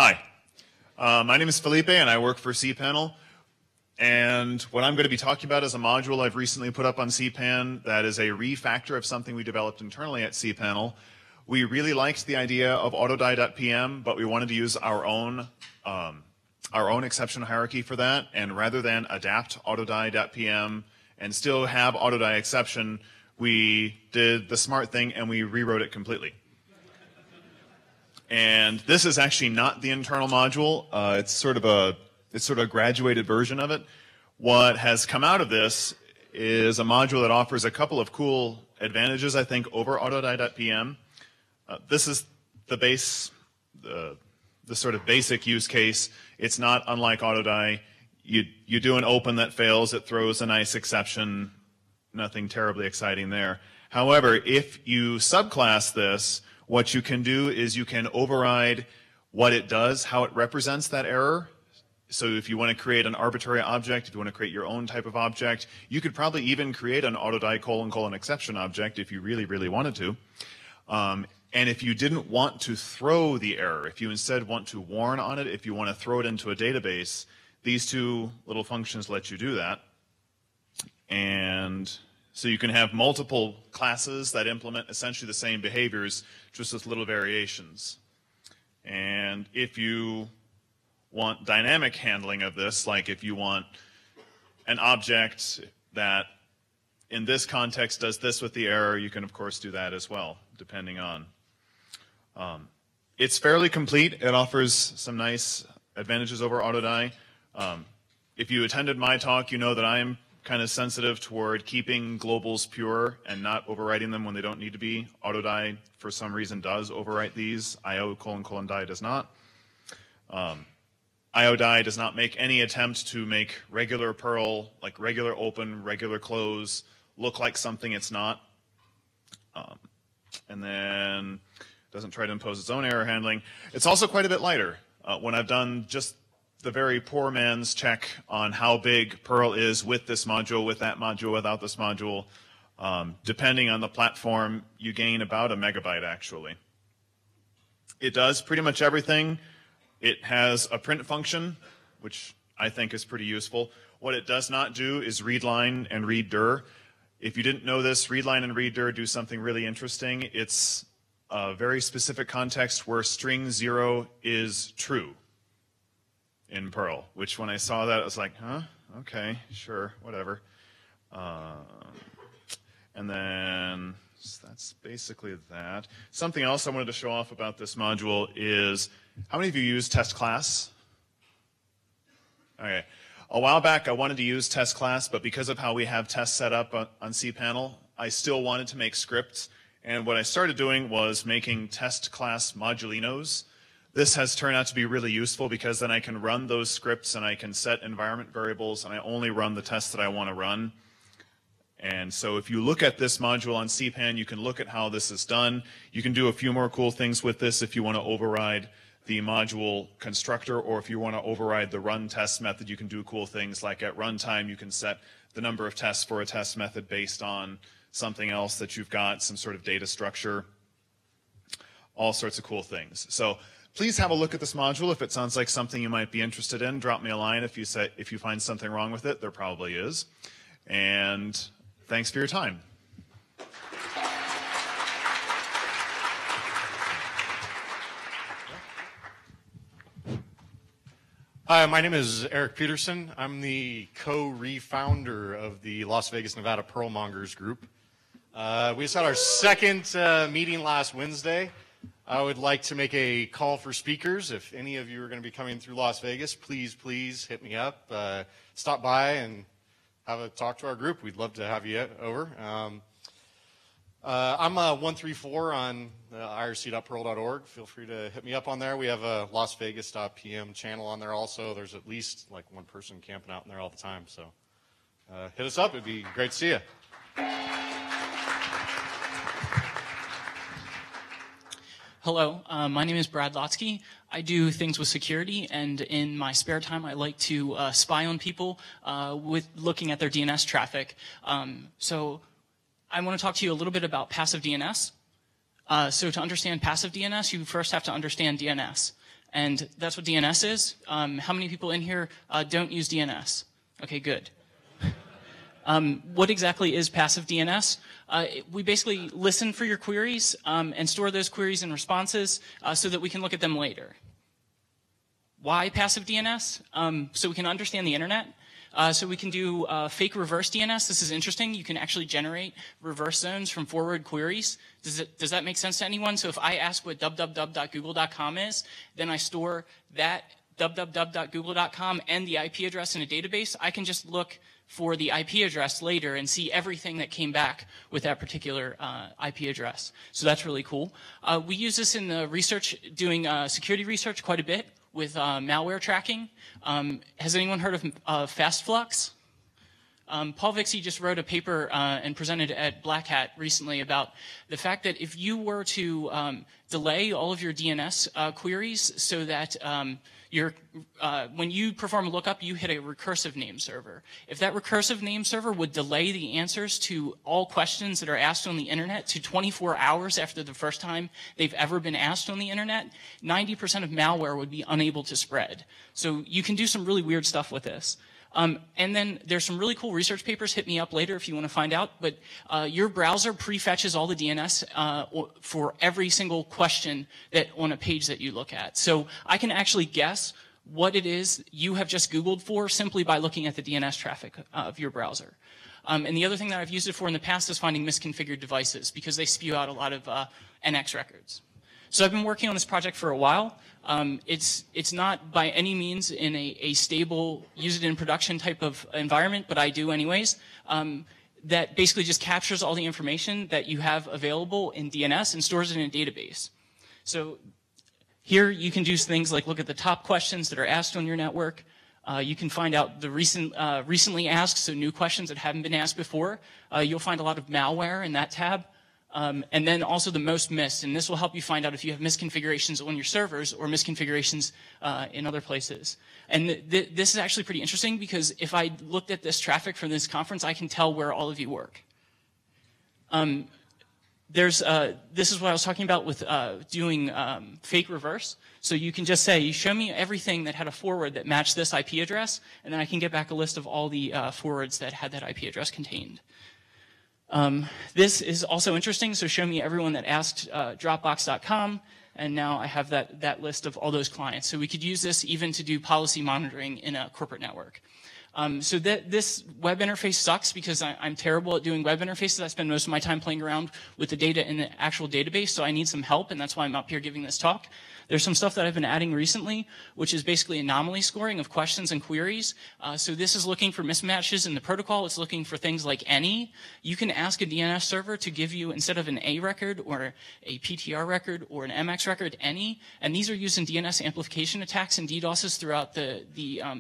Hi, my name is Felipe and I work for cPanel. And what I'm going to be talking about is a module I've recently put up on cPan that is a refactor of something we developed internally at cPanel. We really liked the idea of autodie.pm, but we wanted to use our own exception hierarchy for that. And rather than adapt autodie.pm and still have autodie exception, we did the smart thing and we rewrote it completely. And this is actually not the internal module. It's sort of a graduated version of it. What has come out of this is a module that offers a couple of cool advantages, I think, over autodie.pm. This is the base, the sort of basic use case. It's not unlike autodie. You do an open that fails, it throws a nice exception. Nothing terribly exciting there. However, if you subclass this, what you can do is you can override what it does, how it represents that error. So if you want to create an arbitrary object, if you want to create your own type of object, you could probably even create an autodie : exception object if you really, really wanted to. And if you didn't want to throw the error, if you instead want to warn on it, if you want to throw it into a database, these two little functions let you do that. And so you can have multiple classes that implement essentially the same behaviors, just with little variations. And if you want dynamic handling of this, like if you want an object that in this context does this with the error, you can of course do that as well, depending on. It's fairly complete. It offers some nice advantages over autodie. If you attended my talk, you know that I am kind of sensitive toward keeping globals pure and not overwriting them when they don't need to be. Autodie, for some reason, does overwrite these. IO : die does not. IO-die does not make any attempt to make regular Perl, like regular open, regular close, look like something it's not. And then doesn't try to impose its own error handling. It's also quite a bit lighter. When I've done just the very poor man's check on how big Perl is with this module, with that module, without this module, depending on the platform, you gain about a megabyte actually. It does pretty much everything. It has a print function, which I think is pretty useful. What it does not do is readline and read dir. If you didn't know this, readline and read dir do something really interesting. It's a very specific context where string 0 is true in Perl, which when I saw that, I was like, huh? Okay, sure, whatever. And then so that's basically that. Something else I wanted to show off about this module is, how many of you use test class? Okay. A while back I wanted to use test class, but because of how we have tests set up on cPanel, I still wanted to make scripts. And what I started doing was making test class modulinos. This has turned out to be really useful because then I can run those scripts and I can set environment variables and I only run the tests that I want to run. And so if you look at this module on cPan, you can look at how this is done. You can do a few more cool things with this if you want to override the module constructor, or if you want to override the run test method, you can do cool things like at runtime you can set the number of tests for a test method based on something else that you've got, some sort of data structure, all sorts of cool things. So please have a look at this module. If it sounds like something you might be interested in, drop me a line if you find something wrong with it. There probably is. And thanks for your time. Hi, my name is Eric Peterson. I'm the co-refounder of the Las Vegas, Nevada Perl Mongers group. We just had our second meeting last Wednesday. I would like to make a call for speakers. If any of you are going to be coming through Las Vegas, please hit me up. Stop by and have a talk to our group. We'd love to have you over. I'm 134 on irc.perl.org. Feel free to hit me up on there. We have a lasvegas.pm channel on there also. There's at least like one person camping out in there all the time. So hit us up. It'd be great to see you. Hello, my name is Brad Lotsky. I do things with security, and in my spare time I like to spy on people with looking at their DNS traffic. So I want to talk to you a little bit about passive DNS. So to understand passive DNS, you first have to understand DNS. And that's what DNS is. How many people in here don't use DNS? Okay, good. What exactly is passive DNS? We basically listen for your queries and store those queries and responses so that we can look at them later. Why passive DNS? So we can understand the internet. So we can do fake reverse DNS. This is interesting. You can actually generate reverse zones from forward queries. Does that make sense to anyone? So if I ask what www.google.com is, then I store that www.google.com and the IP address in a database, I can just look for the IP address later and see everything that came back with that particular IP address. So that's really cool. We use this in the research, doing security research quite a bit with malware tracking. Has anyone heard of FastFlux? Paul Vixie just wrote a paper and presented at Black Hat recently about the fact that if you were to delay all of your DNS queries so that when you perform a lookup, you hit a recursive name server. If that recursive name server would delay the answers to all questions that are asked on the internet to 24 hours after the first time they've ever been asked on the internet, 90% of malware would be unable to spread. So you can do some really weird stuff with this. And then there's some really cool research papers. Hit me up later if you want to find out. But your browser prefetches all the DNS for every single question that on a page that you look at. So I can actually guess what it is you have just Googled for simply by looking at the DNS traffic of your browser. And the other thing that I've used it for in the past is finding misconfigured devices because they spew out a lot of NX records. So I've been working on this project for a while. It's not by any means in a stable, use it in production type of environment, but I do anyways, that basically just captures all the information that you have available in DNS and stores it in a database. So here you can do things like look at the top questions that are asked on your network. You can find out the recently asked, so new questions that haven't been asked before. You'll find a lot of malware in that tab. And then also the most missed, and this will help you find out if you have misconfigurations on your servers or misconfigurations in other places. And this is actually pretty interesting because if I looked at this traffic from this conference, I can tell where all of you work. This is what I was talking about with doing fake reverse. So you can just say, show me everything that had a forward that matched this IP address, and then I can get back a list of all the forwards that had that IP address contained. This is also interesting, so show me everyone that asked Dropbox.com, and now I have that list of all those clients. So we could use this even to do policy monitoring in a corporate network. So this web interface sucks because I'm terrible at doing web interfaces. I spend most of my time playing around with the data in the actual database, so I need some help, and that's why I'm up here giving this talk. There's some stuff that I've been adding recently, which is basically anomaly scoring of questions and queries. So this is looking for mismatches in the protocol. It's looking for things like any. You can ask a DNS server to give you, instead of an A record or a PTR record or an MX record, any. And these are used in DNS amplification attacks and DDoSes throughout the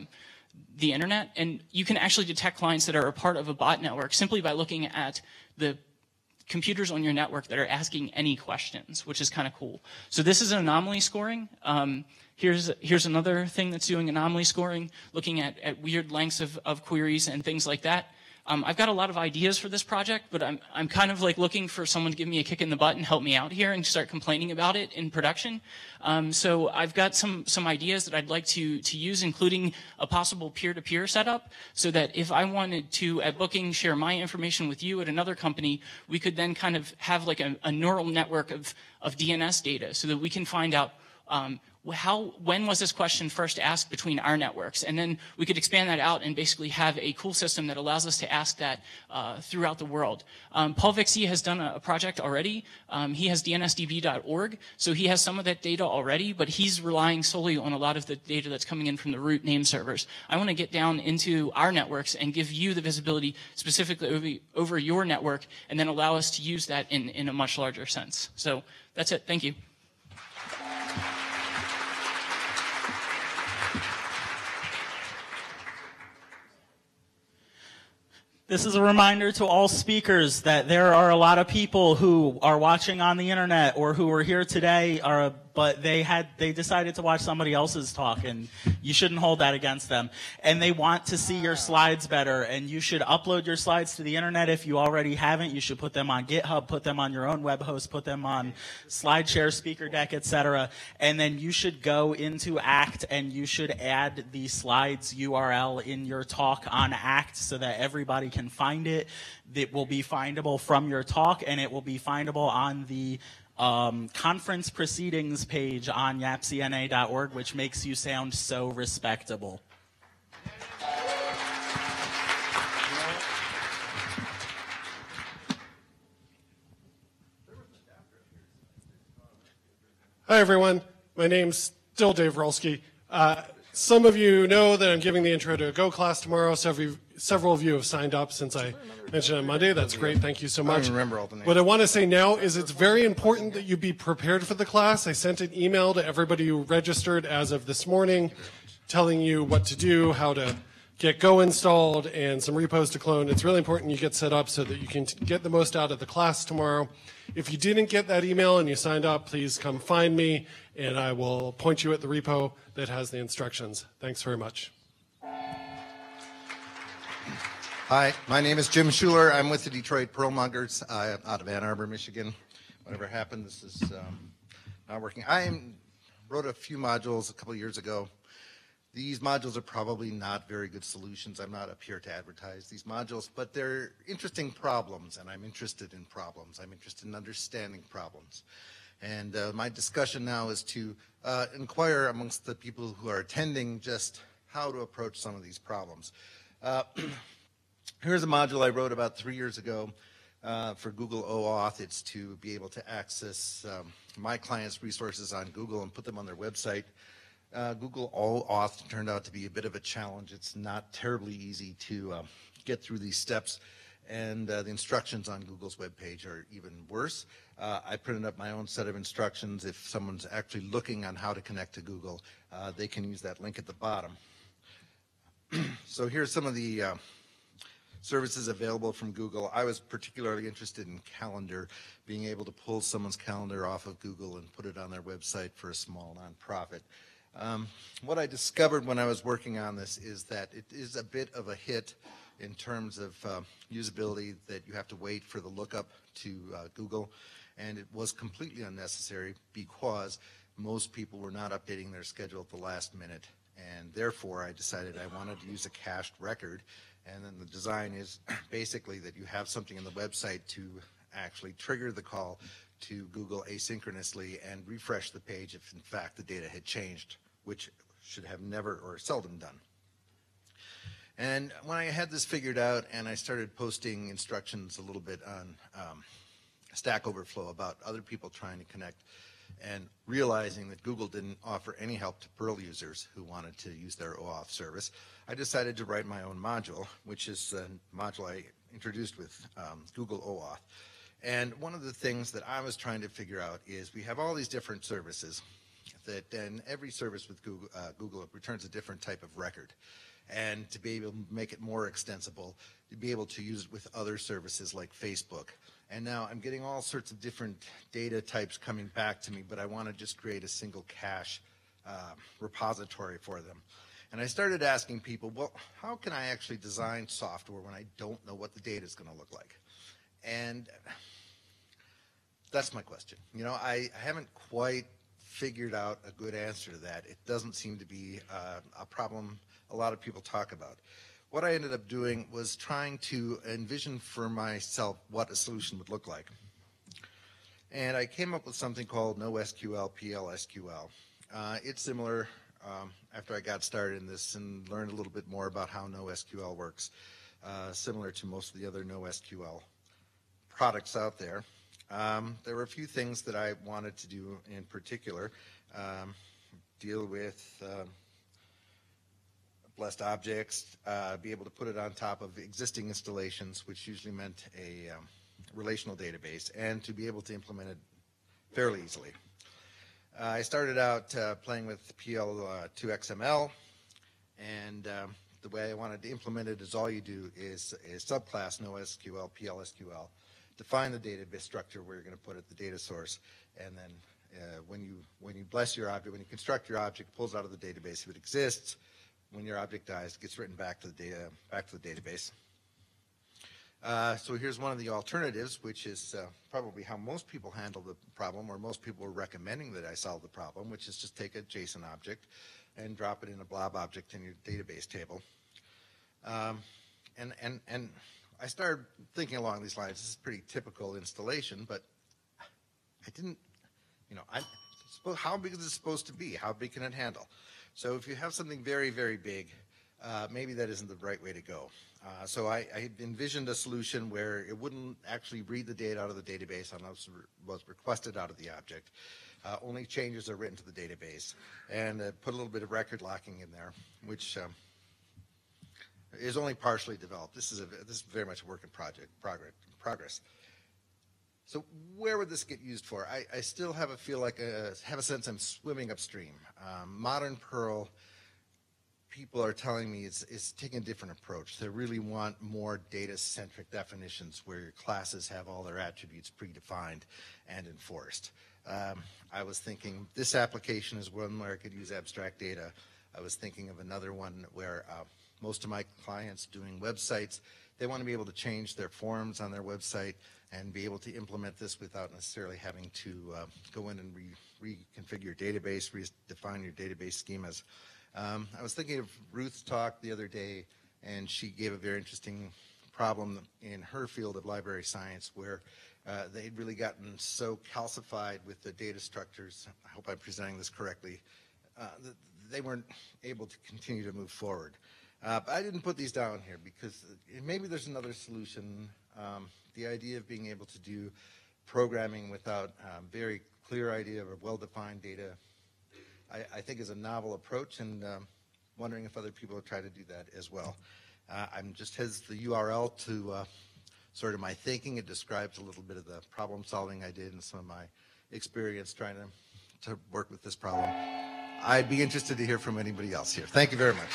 internet. And you can actually detect clients that are a part of a bot network simply by looking at the computers on your network that are asking any questions, which is kind of cool. So this is an anomaly scoring. Here's another thing that's doing anomaly scoring, looking at weird lengths of queries and things like that. I've got a lot of ideas for this project, but I'm kind of like looking for someone to give me a kick in the butt and help me out here and start complaining about it in production. So I've got some ideas that I'd like to use, including a possible peer-to-peer setup, so that if I wanted to, at Booking, share my information with you at another company, we could then kind of have like a neural network of DNS data so that we can find out when was this question first asked between our networks? And then we could expand that out and basically have a cool system that allows us to ask that throughout the world. Paul Vixie has done a project already. He has dnsdb.org, so he has some of that data already, but he's relying solely on a lot of the data that's coming in from the root name servers. I want to get down into our networks and give you the visibility specifically over your network, and then allow us to use that in a much larger sense. So that's it. Thank you. This is a reminder to all speakers that there are a lot of people who are watching on the internet or who are here today, but they decided to watch somebody else's talk, and you shouldn't hold that against them. And they want to see your slides better, and you should upload your slides to the internet if you already haven't. You should put them on GitHub, put them on your own web host, put them on SlideShare, Speaker Deck, etc. And then you should go into ACT and you should add the slides URL in your talk on ACT so that everybody can find it. It will be findable from your talk, and it will be findable on the conference proceedings page on yapcna.org, which makes you sound so respectable. Hi, everyone. My name's still Dave Rolski. Some of you know that I'm giving the Intro to a Go class tomorrow. Several of you have signed up since I mentioned on Monday. That's great. Thank you so much. I don't remember all the names. What I want to say now is it's very important that you be prepared for the class. I sent an email to everybody who registered as of this morning telling you what to do, how to get Go installed, and some repos to clone. It's really important you get set up so that you can get the most out of the class tomorrow. If you didn't get that email and you signed up, please come find me, and I will point you at the repo that has the instructions. Thanks very much. Hi, my name is Jim Schuler. I'm with the Detroit Perl Mongers out of Ann Arbor, Michigan. Whatever happened, this is not working. I wrote a few modules a couple years ago. These modules are probably not very good solutions. I'm not up here to advertise these modules, but they're interesting problems, and I'm interested in problems. I'm interested in understanding problems. And my discussion now is to inquire amongst the people who are attending just how to approach some of these problems. Here's a module I wrote about 3 years ago for Google OAuth. It's to be able to access my clients' resources on Google and put them on their website. Google OAuth turned out to be a bit of a challenge. It's not terribly easy to get through these steps, and the instructions on Google's webpage are even worse. I printed up my own set of instructions. If someone's actually looking on how to connect to Google, they can use that link at the bottom. So here's some of the services available from Google. I was particularly interested in calendar, being able to pull someone's calendar off of Google and put it on their website for a small nonprofit. What I discovered when I was working on this is that it is a bit of a hit in terms of usability, that you have to wait for the lookup to Google, and it was completely unnecessary because most people were not updating their schedule at the last minute, and therefore I decided I wanted to use a cached record. And then the design is basically that you have something in the website to actually trigger the call to Google asynchronously and refresh the page if in fact the data had changed, which should have never or seldom done. And when I had this figured out and I started posting instructions a little bit on Stack Overflow about other people trying to connect, and realizing that Google didn't offer any help to Perl users who wanted to use their OAuth service, I decided to write my own module, which is a module I introduced with Google OAuth. And one of the things that I was trying to figure out is we have all these different services that, and every service with Google returns a different type of record. And to be able to make it more extensible, to be able to use it with other services like Facebook. And now I'm getting all sorts of different data types coming back to me, but I want to just create a single cache repository for them. And I started asking people, well, how can I actually design software when I don't know what the data is going to look like? And that's my question. You know, I haven't quite figured out a good answer to that. It doesn't seem to be a problem a lot of people talk about. What I ended up doing was trying to envision for myself what a solution would look like. And I came up with something called NoSQL PLSQL. It's similar after I got started in this and learned a little bit more about how NoSQL works, similar to most of the other NoSQL products out there. There were a few things that I wanted to do in particular. Deal with blessed objects, be able to put it on top of existing installations, which usually meant a relational database, and to be able to implement it fairly easily. I started out playing with PL2XML, and the way I wanted to implement it is all you do is subclass NoSQL, PLSQL, define the database structure where you're going to put it, the data source, and then when you bless your object, when you construct your object, it pulls out of the database. If it exists, when your object dies, it gets written back to the database. So here's one of the alternatives, which is probably how most people handle the problem, or most people are recommending that I solve the problem, which is just take a JSON object and drop it in a blob object in your database table. And I started thinking along these lines. This is pretty typical installation, but I didn't, how big is it supposed to be? How big can it handle? So if you have something very, very big, maybe that isn't the right way to go. So I envisioned a solution where it wouldn't actually read the data out of the database unless it was requested out of the object. Only changes are written to the database, and put a little bit of record locking in there, which is only partially developed. This is very much a work in progress. So where would this get used for? I still have a sense I'm swimming upstream. Modern Perl, people are telling me it's taking a different approach. They really want more data-centric definitions where your classes have all their attributes predefined and enforced. I was thinking this application is one where I could use abstract data. I was thinking of another one where most of my clients doing websites, they want to be able to change their forms on their website and be able to implement this without necessarily having to go in and reconfigure your database, redefine your database schemas. I was thinking of Ruth's talk the other day, and she gave a very interesting problem in her field of library science where they'd really gotten so calcified with the data structures, I hope I'm presenting this correctly, that they weren't able to continue to move forward. But I didn't put these down here because maybe there's another solution. The idea of being able to do programming without very clear idea of a well-defined data, I think is a novel approach, and wondering if other people have tried to do that as well. I'm just has the URL to sort of my thinking. It describes a little bit of the problem solving I did and some of my experience trying to work with this problem. I'd be interested to hear from anybody else here. Thank you very much.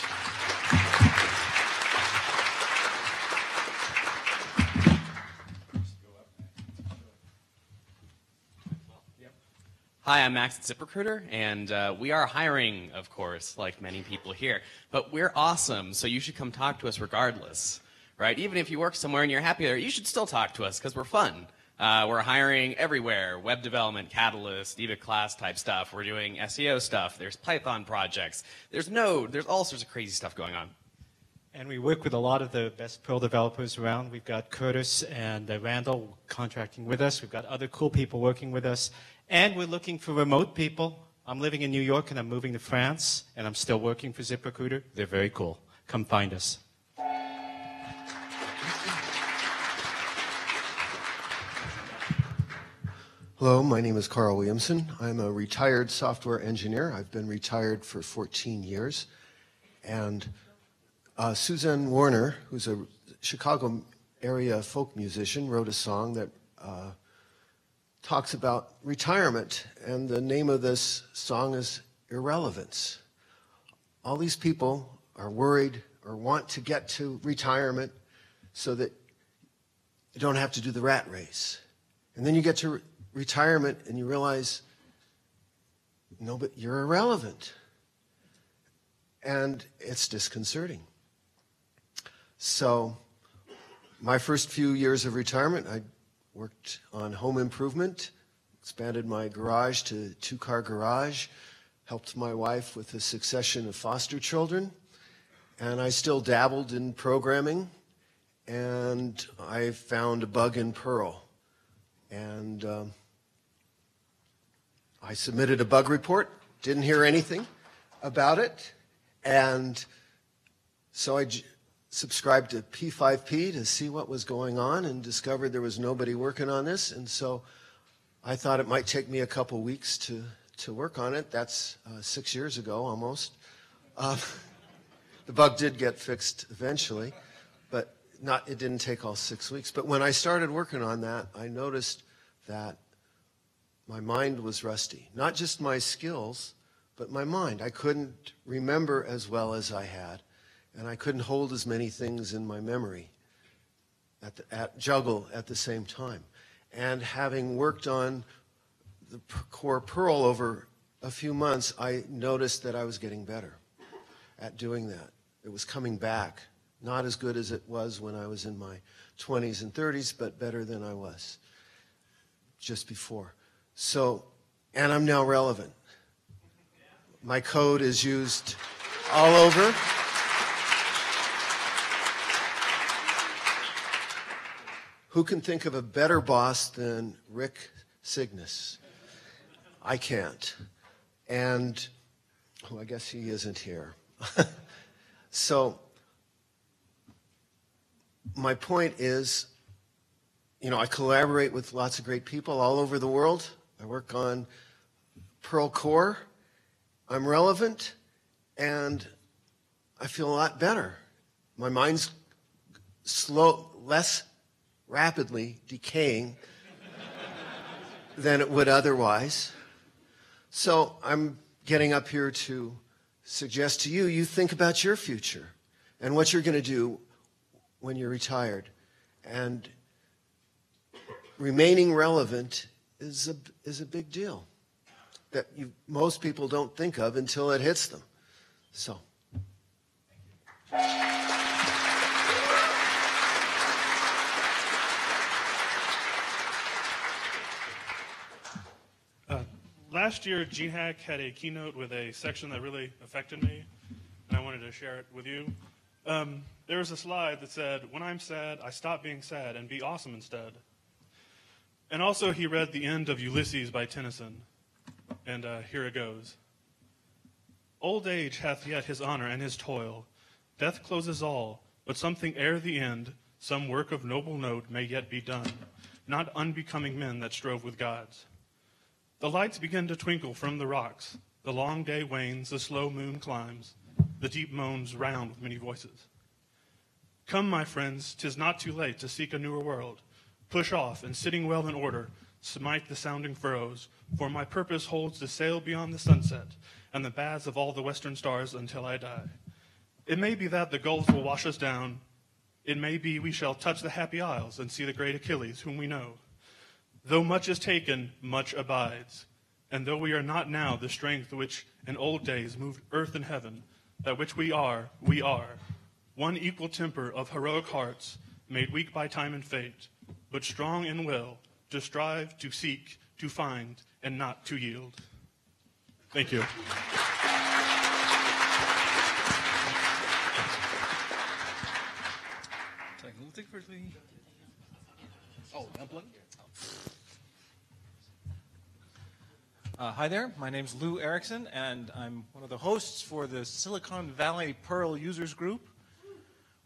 Hi, I'm Max at ZipRecruiter, and we are hiring, of course, like many people here. But we're awesome, so you should come talk to us regardless, right? Even if you work somewhere and you're happy there, you should still talk to us because we're fun. We're hiring everywhere, web development, Catalyst, even class type stuff. We're doing SEO stuff. There's Python projects. There's Node. There's all sorts of crazy stuff going on. And we work with a lot of the best Perl developers around. We've got Curtis and Randall contracting with us. We've got other cool people working with us. And we're looking for remote people. I'm living in New York and I'm moving to France, and I'm still working for ZipRecruiter. They're very cool. Come find us. Hello, my name is Carl Williamson. I'm a retired software engineer. I've been retired for 14 years. And Suzanne Warner, who's a Chicago area folk musician, wrote a song that talks about retirement, and the name of this song is Irrelevance. All these people are worried or want to get to retirement so that you don't have to do the rat race. And then you get to retirement and you realize, no, but you're irrelevant. And it's disconcerting. So my first few years of retirement, I worked on home improvement, expanded my garage to a two-car garage, helped my wife with a succession of foster children, and I still dabbled in programming, and I found a bug in Perl. And I submitted a bug report, didn't hear anything about it, and so I subscribed to P5P to see what was going on and discovered there was nobody working on this. And so I thought it might take me a couple weeks to work on it. That's 6 years ago almost. The bug did get fixed eventually, but it didn't take all 6 weeks. But when I started working on that, I noticed that my mind was rusty. Not just my skills, but my mind. I couldn't remember as well as I had. and I couldn't hold as many things in my memory juggle at the same time. And having worked on the core Perl over a few months, I noticed that I was getting better at doing that. It was coming back. Not as good as it was when I was in my 20s and 30s, but better than I was just before. So, and I'm now relevant. My code is used all over. Who can think of a better boss than Rick Cygnus? I can't. And, I guess he isn't here. So, my point is, I collaborate with lots of great people all over the world. I work on Perl core. I'm relevant, and I feel a lot better. My mind's less rapidly decaying than it would otherwise. So I'm getting up here to suggest to you, you think about your future and what you're going to do when you're retired. And remaining relevant is a big deal that most people don't think of until it hits them. So. Last year, GeneHack had a keynote with a section that really affected me, and I wanted to share it with you. There was a slide that said, when I'm sad, I stop being sad and be awesome instead. And also he read the end of Ulysses by Tennyson, and here it goes. Old age hath yet his honor and his toil. Death closes all, but something ere the end, some work of noble note may yet be done, not unbecoming men that strove with gods. The lights begin to twinkle from the rocks. The long day wanes, the slow moon climbs. The deep moans round with many voices. Come, my friends, 'tis not too late to seek a newer world. Push off, and sitting well in order, smite the sounding furrows, for my purpose holds to sail beyond the sunset and the baths of all the western stars until I die. It may be that the gulls will wash us down. It may be we shall touch the happy isles and see the great Achilles, whom we know. Though much is taken, much abides. And though we are not now the strength which in old days moved earth and heaven, that which we are, one equal temper of heroic hearts, made weak by time and fate, but strong in will, to strive, to seek, to find, and not to yield. Thank you. Hi there, my name's Lou Erickson, and I'm one of the hosts for the Silicon Valley Perl Users Group.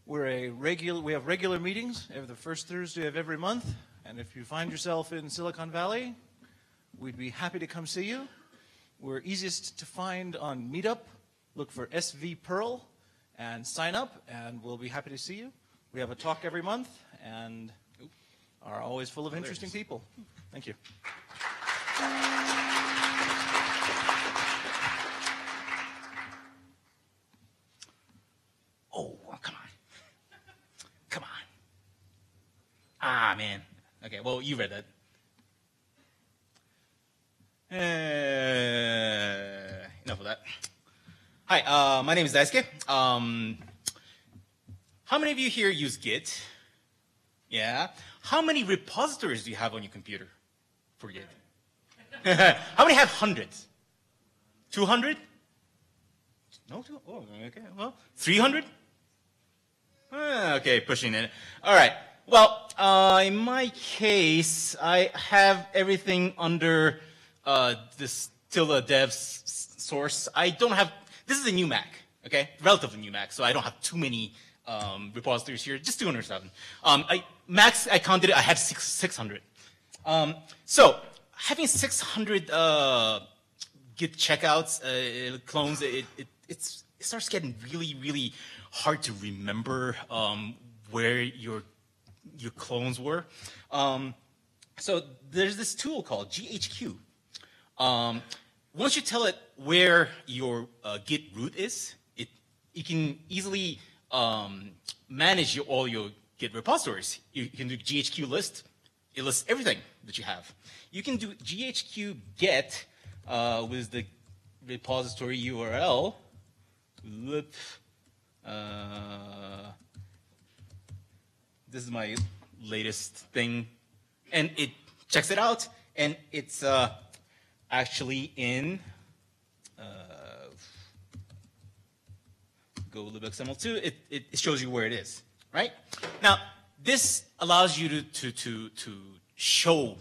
We have regular meetings every the first Thursday of every month, and if you find yourself in Silicon Valley, we'd be happy to come see you. We're easiest to find on Meetup. Look for SV Perl and sign up, and we'll be happy to see you. We have a talk every month, and are always full of interesting people. Thank you. Oh, come on. Come on. Ah, man. Okay, well, you read that. Enough of that. Hi, my name is Daisuke. How many of you here use Git? Yeah. How many repositories do you have on your computer for Git? How many have hundreds? 200? No, oh, okay. Well, 300? Okay, pushing it. All right. Well, in my case, I have everything under this Tilda dev source. I don't have. This is a new Mac, okay, relatively new Mac, so I don't have too many repositories here. Just 207. Max, I counted it. I have 600. So having 600 Git checkouts, clones, it starts getting really, really hard to remember where your clones were. So there's this tool called GHQ. Once you tell it where your Git root is, it can easily manage all your Git repositories. You can do GHQ list. It lists everything that you have. You can do GHQ get with the repository URL. This is my latest thing, and it checks it out, and it's actually in go libxml2. It shows you where it is, right? Now, this allows you to show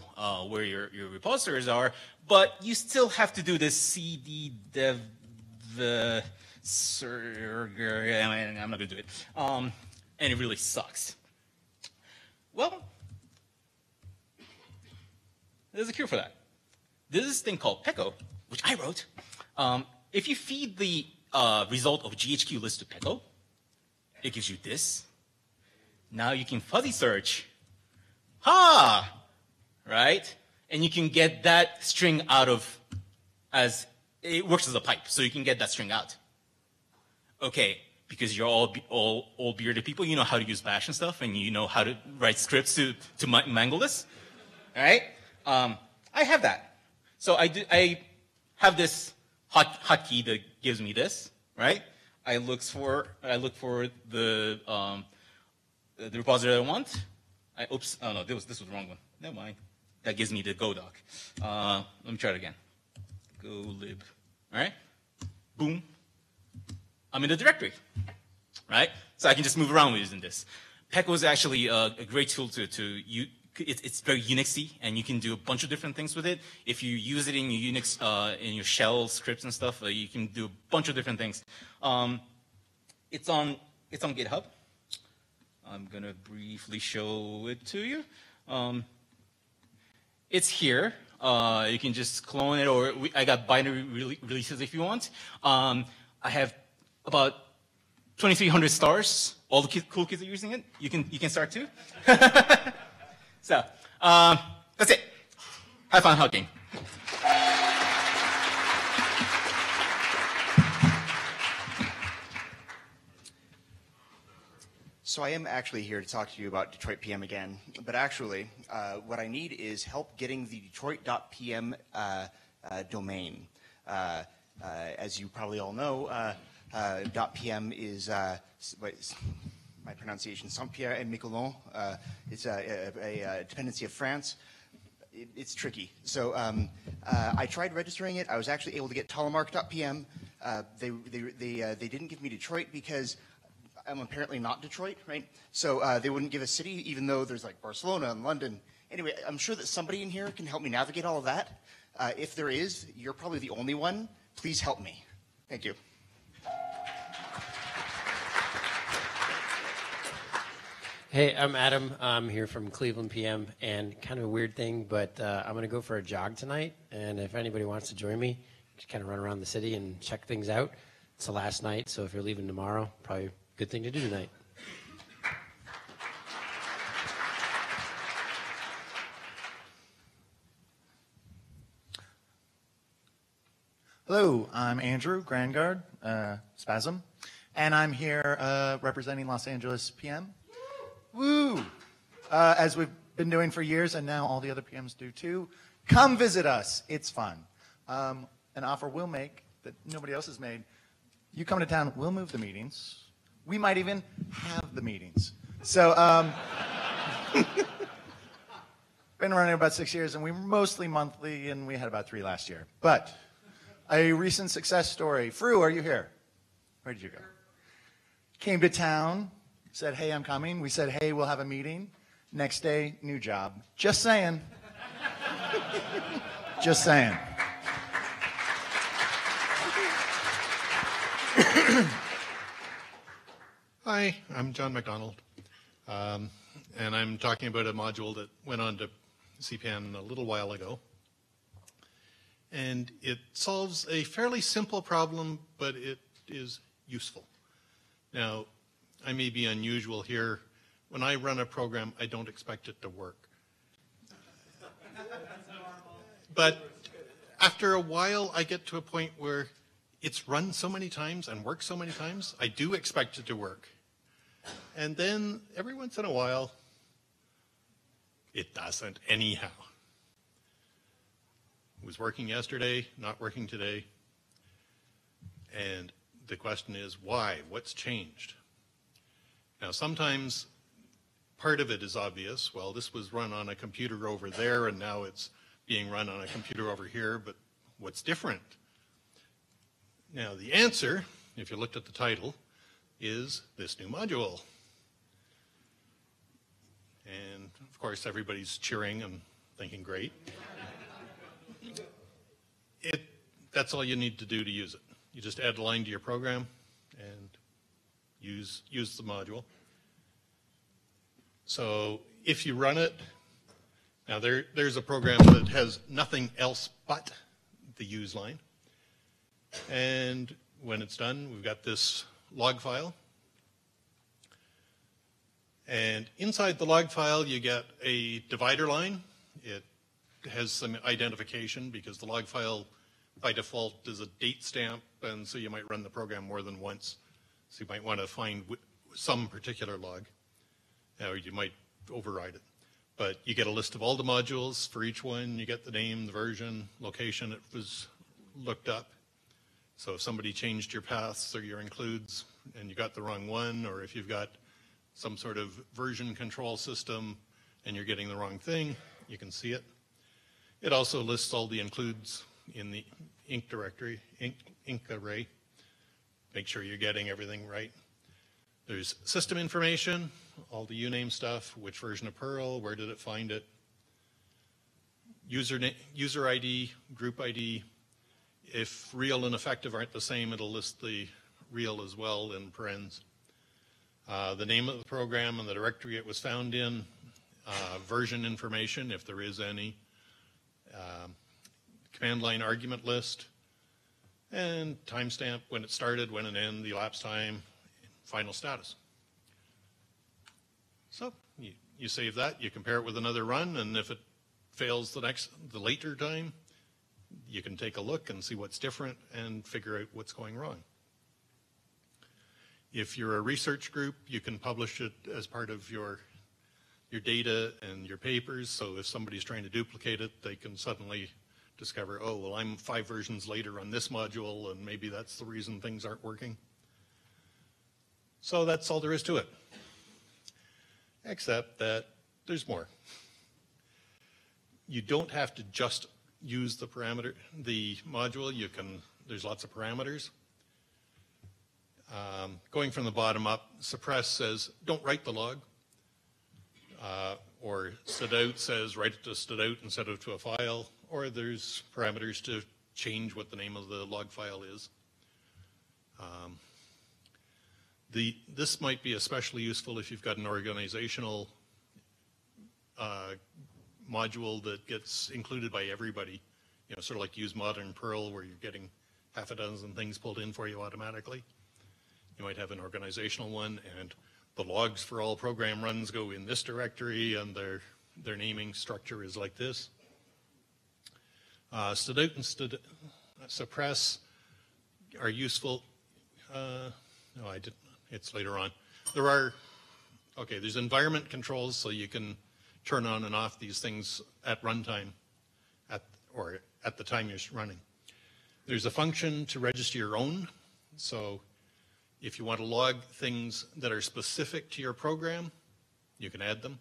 where your repositories are, but you still have to do this cd dev I'm not gonna do it, and it really sucks. Well, there's a cure for that. There's this thing called Pecco, which I wrote. If you feed the result of GHQ list to Pecco, it gives you this. Now you can fuzzy search. Ha! Right? And you can get that string out of, as it works as a pipe, so you can get that string out. Okay, because you're all bearded people, you know how to use bash and stuff, and you know how to write scripts to mangle this. All right? I have that. So I have this hotkey that gives me this, right? I look for the repository I want. Oops, oh no, this was the wrong one. Never mind. That gives me the Go doc. Let me try it again. Go lib. All right? Boom. I'm in the directory, right? So I can just move around using this. Pecco is actually a great tool it's very Unixy, and you can do a bunch of different things with it. If you use it in your Unix, in your shell scripts and stuff, you can do a bunch of different things. It's on GitHub. I'm gonna briefly show it to you. It's here. You can just clone it, or I got binary releases if you want. I have about 2,300 stars. All the cool kids are using it. You can start too. So that's it. Have fun hacking. So I am actually here to talk to you about Detroit PM again, but actually what I need is help getting the Detroit.pm domain. As you probably all know, .pm is, my pronunciation, Saint-Pierre et Miquelon. It's a dependency of France. It's tricky. So I tried registering it. I was actually able to get telemark.pm. They didn't give me Detroit because I'm apparently not Detroit, right? So they wouldn't give a city, even though there's like Barcelona and London. Anyway, I'm sure that somebody in here can help me navigate all of that. If there is, you're probably the only one. Please help me. Thank you. Hey, I'm Adam. I'm here from Cleveland PM, and kind of a weird thing, but I'm going to go for a jog tonight, and if anybody wants to join me, just kind of run around the city and check things out. It's the last night, so if you're leaving tomorrow, probably a good thing to do tonight. Hello, I'm Andrew Grandguard, Spasm, and I'm here representing Los Angeles PM. Woo! As we've been doing for years, and now all the other PMs do too. Come visit us. It's fun. An offer we'll make that nobody else has made. You come to town, we'll move the meetings. We might even have the meetings. So, been running about 6 years, and we were mostly monthly, and we had about 3 last year. But a recent success story. Fru, are you here? Where did you go? Came to town. Said, hey, I'm coming. We said, hey, we'll have a meeting. Next day, new job. Just saying. Just saying. Hi, I'm John McDonald. And I'm talking about a module that went on to CPAN a little while ago. And it solves a fairly simple problem, but it is useful. Now, I may be unusual here. When I run a program, I don't expect it to work. But after a while, I get to a point where it's run so many times and worked so many times, I do expect it to work. And then every once in a while, it doesn't anyhow. It was working yesterday, not working today. And the question is, why? What's changed? Now, sometimes part of it is obvious. Well, this was run on a computer over there, and now it's being run on a computer over here, but what's different? Now, the answer, if you looked at the title, is this new module. And, of course, everybody's cheering and thinking, great. That's all you need to do to use it. You just add a line to your program and use the module. So if you run it, now there's a program that has nothing else but the use line. And when it's done, we've got this log file. And inside the log file, you get a divider line. It has some identification because the log file by default is a date stamp, and so you might run the program more than once. So you might want to find some particular log, or you might override it. But you get a list of all the modules for each one. You get the name, the version, location it was looked up. So if somebody changed your paths or your includes and you got the wrong one, or if you've got some sort of version control system and you're getting the wrong thing, you can see it. It also lists all the includes in the Inc directory, Inc array. Make sure you're getting everything right. There's system information, all the uname stuff, which version of Perl, where did it find it, user ID, group ID. If real and effective aren't the same, it'll list the real as well in parens. The name of the program and the directory it was found in, version information, if there is any, command line argument list, and timestamp, when it started, when it ended, the elapsed time, final status. So you save that, you compare it with another run, and if it fails the later time, you can take a look and see what's different and figure out what's going wrong. If you're a research group, you can publish it as part of your data and your papers, so if somebody's trying to duplicate it, they can suddenly discover, oh, well, I'm 5 versions later on this module, and maybe that's the reason things aren't working. So that's all there is to it, except that there's more. You don't have to just use the module. There's lots of parameters. Going from the bottom up, suppress says, don't write the log. Or stodout says, write it to stodout instead of to a file. Or there's parameters to change what the name of the log file is. This might be especially useful if you've got an organizational module that gets included by everybody. You know, sort of like use modern Perl, where you're getting half a dozen things pulled in for you automatically. You might have an organizational one, and the logs for all program runs go in this directory, and their naming structure is like this. Stodout and suppress are useful. No, I didn't. It's later on. There's environment controls, so you can turn on and off these things at runtime, or at the time you're running. There's a function to register your own. So if you want to log things that are specific to your program, you can add them.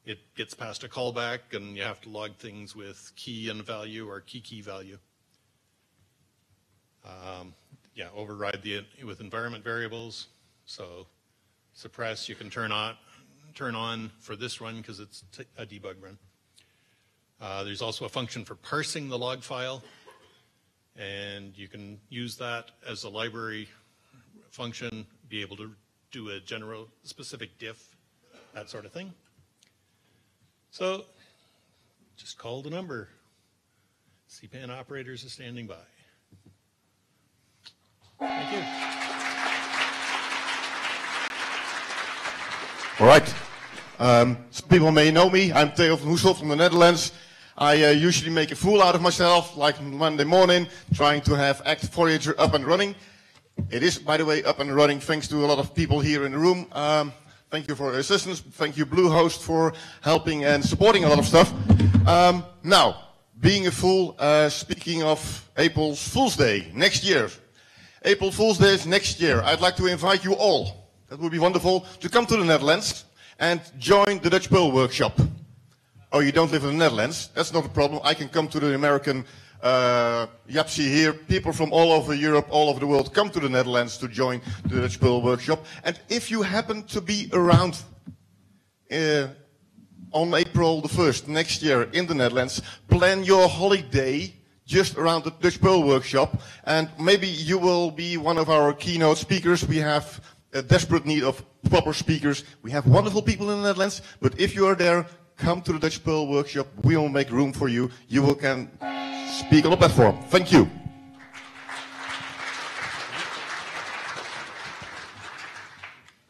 It gets past a callback, and you have to log things with key and value or key value. Override with environment variables. So suppress, you can turn on for this run because it's a debug run. There's also a function for parsing the log file, and you can use that as a library function, be able to do a general specific diff, that sort of thing. So just call the number. CPAN operators are standing by. Thank you. All right. Some people may know me. I'm Theo van Hoesel from the Netherlands. I usually make a fool out of myself, like Monday morning, trying to have Act Voyager up and running. It is, by the way, up and running thanks to a lot of people here in the room. Thank you for your assistance. Thank you, Bluehost, for helping and supporting a lot of stuff. Now, being a fool, speaking of April Fool's Day next year. April Fool's Day is next year. I'd like to invite you all, that would be wonderful, to come to the Netherlands and join the Dutch Perl workshop. Oh, you don't live in the Netherlands? That's not a problem. I can come to the American YAPC here. People from all over Europe, all over the world come to the Netherlands to join the Dutch Perl workshop. And if you happen to be around on April the 1st next year in the Netherlands, plan your holiday just around the Dutch Perl workshop, and maybe you will be one of our keynote speakers. We have a desperate need of proper speakers. We have wonderful people in the Netherlands, but if you are there, come to the Dutch Perl workshop. We will make room for you. You will can speak on the platform. Thank you.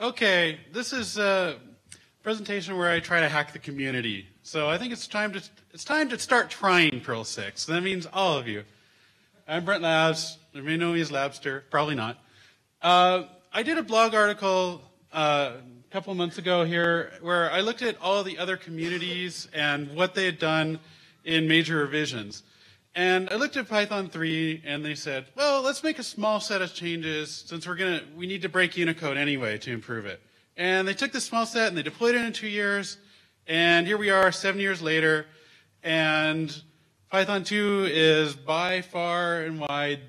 Okay, this is a presentation where I try to hack the community. So I think it's time to start trying Perl 6. That means all of you. I'm Brent Labs. You may know me as Labster. Probably not. I did a blog article a couple months ago here where I looked at all the other communities and what they had done in major revisions. And I looked at Python 3 and they said, well, let's make a small set of changes since we need to break Unicode anyway to improve it. And they took this small set and they deployed it in 2 years. And here we are 7 years later. And Python 2 is by far and wide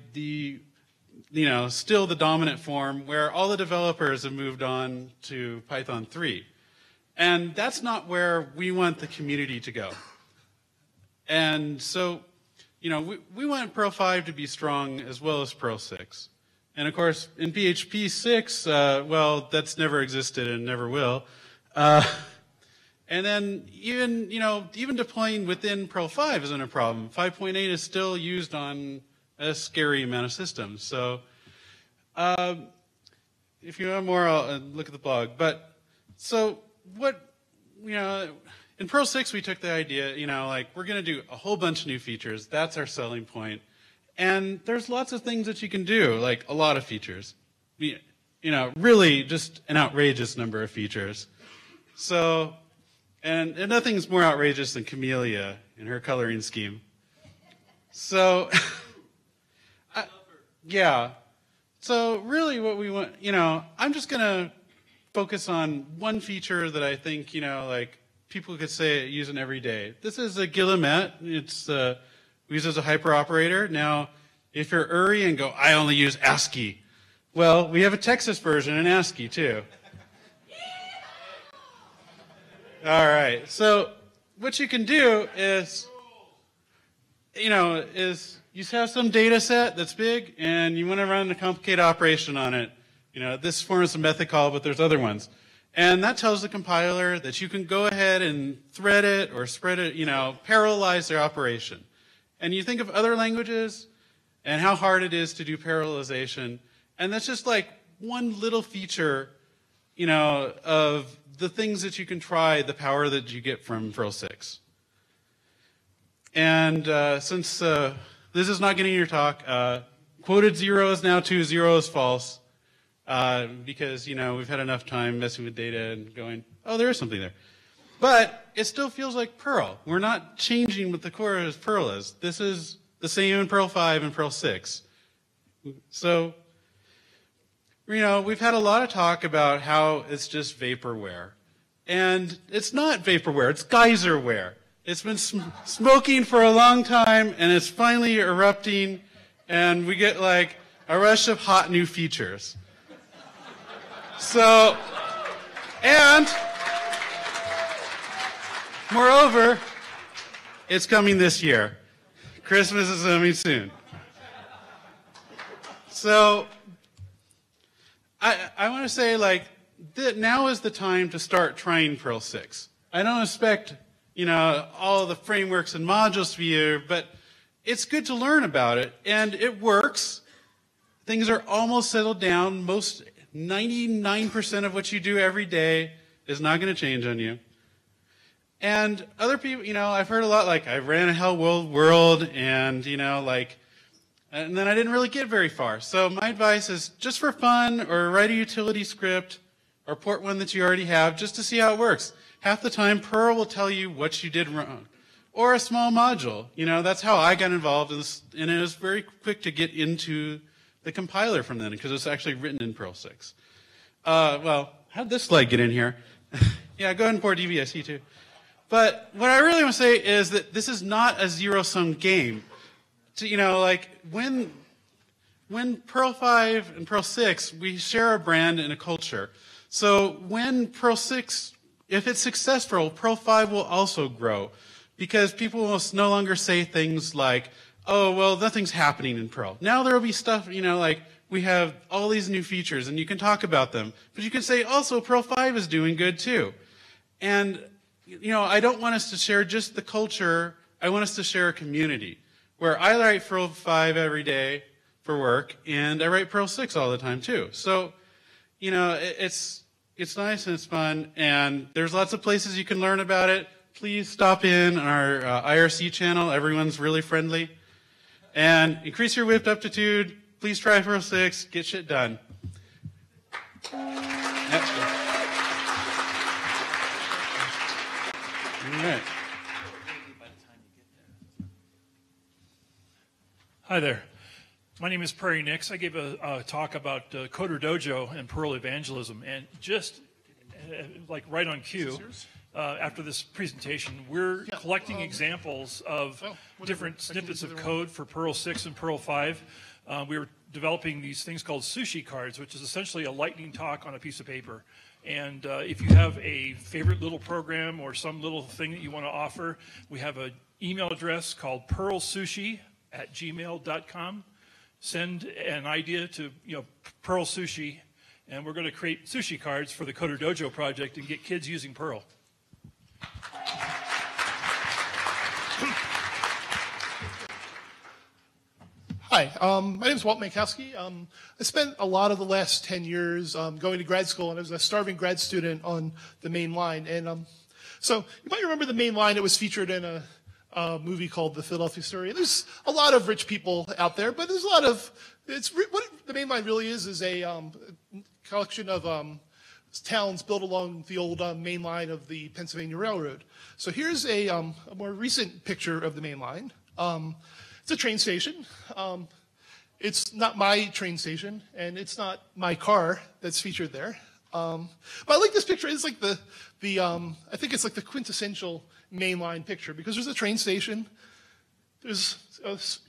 still the dominant form where all the developers have moved on to Python 3. And that's not where we want the community to go. And so, we want Perl 5 to be strong as well as Perl 6. And of course, in PHP 6, well, that's never existed and never will. And then even deploying within Perl 5 isn't a problem. 5.8 is still used on a scary amount of systems. So if you want more, I'll look at the blog. But so in Perl 6, we took the idea, we're going to do a whole bunch of new features. That's our selling point. And there's lots of things that you can do, like a lot of features. Really just an outrageous number of features. So, and nothing's more outrageous than Camellia in her coloring scheme. So, yeah. So really what we want, I'm just going to focus on one feature that I think, people could say use it every day. This is a Guillemette. It's used as a hyperoperator. Now, if you're Uri and go, I only use ASCII. Well, we have a Texas version in ASCII too. All right. So what you can do is, you have some data set that's big and you want to run a complicated operation on it. This form is a method call, but there's other ones. And that tells the compiler that you can go ahead and thread it or spread it, parallelize their operation. And you think of other languages and how hard it is to do parallelization. And that's just like one little feature, of the things that you can try, the power that you get from Perl 6. And since this is not getting your talk, quoted 0 is now 2, 0 is false. Because, we've had enough time messing with data and going, oh, there is something there. But it still feels like Perl. We're not changing what the core of Perl is. This is the same in Perl 5 and Perl 6. So, we've had a lot of talk about how it's just vaporware. And it's not vaporware, it's geyserware. It's been smoking for a long time, and it's finally erupting, and we get like a rush of hot new features. So, and moreover, it's coming this year. Christmas is coming soon. So, I want to say that now is the time to start trying Perl 6. I don't expect, all the frameworks and modules to be here, but it's good to learn about it, and it works. Things are almost settled down. 99% of what you do every day is not going to change on you. And other people, I've heard a lot I ran a Hello World and, And then I didn't really get very far. So my advice is just for fun, or write a utility script, or port one that you already have, just to see how it works. Half the time, Perl will tell you what you did wrong. Or a small module. You know, that's how I got involved, and it was very quick to get into the compiler from then, because it's actually written in Perl 6. Well, how'd this slide get in here? Yeah, go ahead and port DVIC too. But what I really want to say is that this is not a zero-sum game. You know, like when Perl 5 and Perl 6, we share a brand and a culture. So when Perl 6, if it's successful, Perl 5 will also grow, because people will no longer say things like, oh, well, nothing's happening in Perl. Now there will be stuff, you know, like we have all these new features and you can talk about them, but you can say also Perl 5 is doing good too. And, you know, I don't want us to share just the culture. I want us to share a community where I write Perl 5 every day for work, and I write Perl 6 all the time too. So, you know, it's nice and it's fun, and there's lots of places you can learn about it. Please stop in on our IRC channel. Everyone's really friendly. And increase your whipped aptitude. Please try Perl 6. Get shit done. All right. Hi there. My name is Prairie Nix. I gave a talk about Coder Dojo and Perl evangelism, and just like right on cue, after this presentation, we're collecting examples of different snippets of code for Perl 6 and Perl 5. We were developing these things called sushi cards, which is essentially a lightning talk on a piece of paper. And if you have a favorite little program or some little thing that you want to offer, we have an email address called perlsushi@gmail.com. Send an idea to Perl Sushi, and we're going to create sushi cards for the Coder Dojo project and get kids using Perl. Hi, my name is Walt Mankowski. I spent a lot of the last 10 years going to grad school, and I was a starving grad student on the main line. And so you might remember the main line. It was featured in a movie called The Philadelphia Story. There's a lot of rich people out there, but there's a lot of, what the main line really is a collection of towns built along the old main line of the Pennsylvania Railroad. So here's a more recent picture of the main line. It's a train station. It's not my train station, and it's not my car that's featured there. But I like this picture. It's like I think it's like the quintessential mainline picture, because there's a train station. There's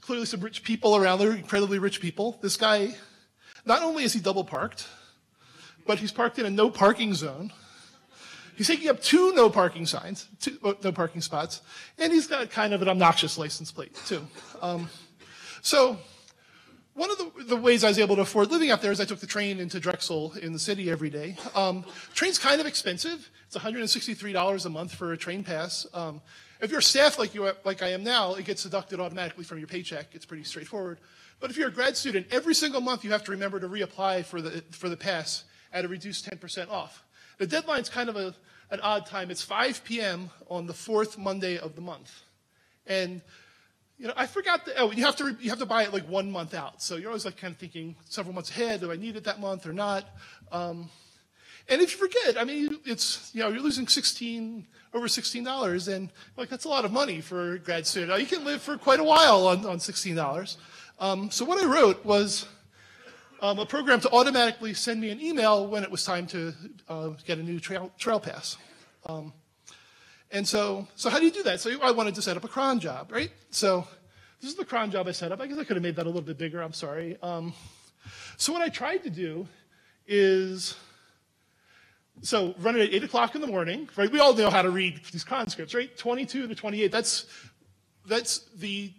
clearly some rich people around there, incredibly rich people. This guy, not only is he double parked, but he's parked in a no parking zone. He's taking up two no parking signs, no parking spots, and he's got kind of an obnoxious license plate too. So one of the ways I was able to afford living out there is I took the train into Drexel in the city every day. Train's kind of expensive. It's $163 a month for a train pass. If you're staff like I am now, it gets deducted automatically from your paycheck. It's pretty straightforward. But if you're a grad student, every single month you have to remember to reapply for the pass at a reduced 10% off. The deadline's kind of an odd time. It's 5 p.m. on the fourth Monday of the month. And I forgot you have to buy it like 1 month out. So you're always like kind of thinking several months ahead, do I need it that month or not? And if you forget, I mean, it's, you're losing over $16, and like that's a lot of money for a grad student. You can live for quite a while on $16. So what I wrote was a program to automatically send me an email when it was time to get a new trail pass. And so how do you do that? So I wanted to set up a cron job, right? So this is the cron job I set up. I guess I could have made that a little bit bigger. I'm sorry. So what I tried to do is, so run it at 8 o'clock in the morning, right? We all know how to read these cron scripts, right? 22 to 28. That's the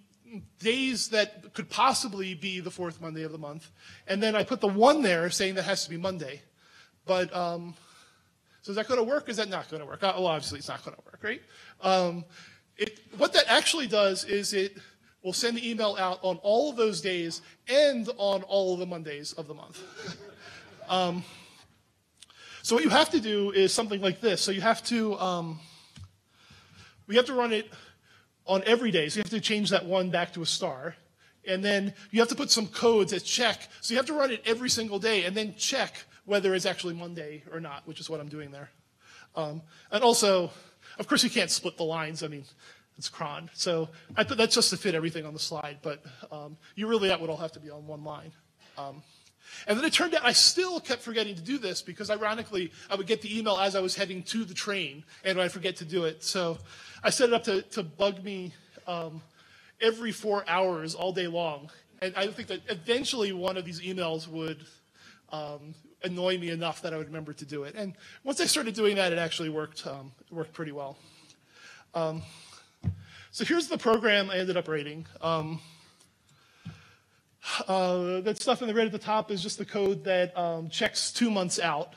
days that could possibly be the fourth Monday of the month. And then I put the 1 there saying that has to be Monday. But, so is that going to work or is that not going to work? Well, obviously it's not going to work, right? What that actually does is it will send the email out on all of those days and on all of the Mondays of the month. So what you have to do is something like this. So you have to, we have to run it on every day. So you have to change that 1 back to a star. And then you have to put some code to check. So you have to run it every single day and then check whether it's actually Monday or not, which is what I'm doing there. And also, of course, you can't split the lines. I mean, it's cron. So I put that's just to fit everything on the slide. But that would all have to be on one line. And then it turned out I still kept forgetting to do this because, ironically, I would get the email as I was heading to the train, and I'd forget to do it. So I set it up to bug me every 4 hours all day long. And I think that eventually one of these emails would annoy me enough that I would remember to do it. And once I started doing that, it actually worked. It worked pretty well. So here's the program I ended up writing. That stuff in the red at the top is just the code that checks 2 months out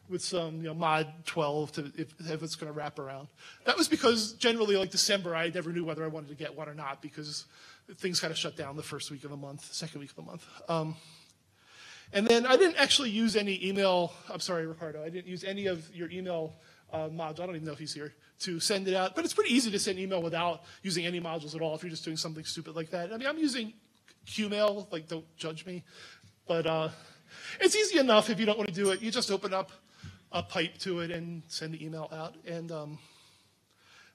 with some mod 12 to if it's going to wrap around. That was because generally, like December, I never knew whether I wanted to get one or not because things kind of shut down the first week of the month, second week of the month. And then I didn't actually use any email. I'm sorry, Ricardo. I didn't use any of your email modules. I don't even know if he's here to send it out. But it's pretty easy to send email without using any modules at all if you're just doing something stupid like that. I mean, I'm using Qmail. Like, don't judge me. But it's easy enough if you don't want to do it. You just open up a pipe to it and send the email out. And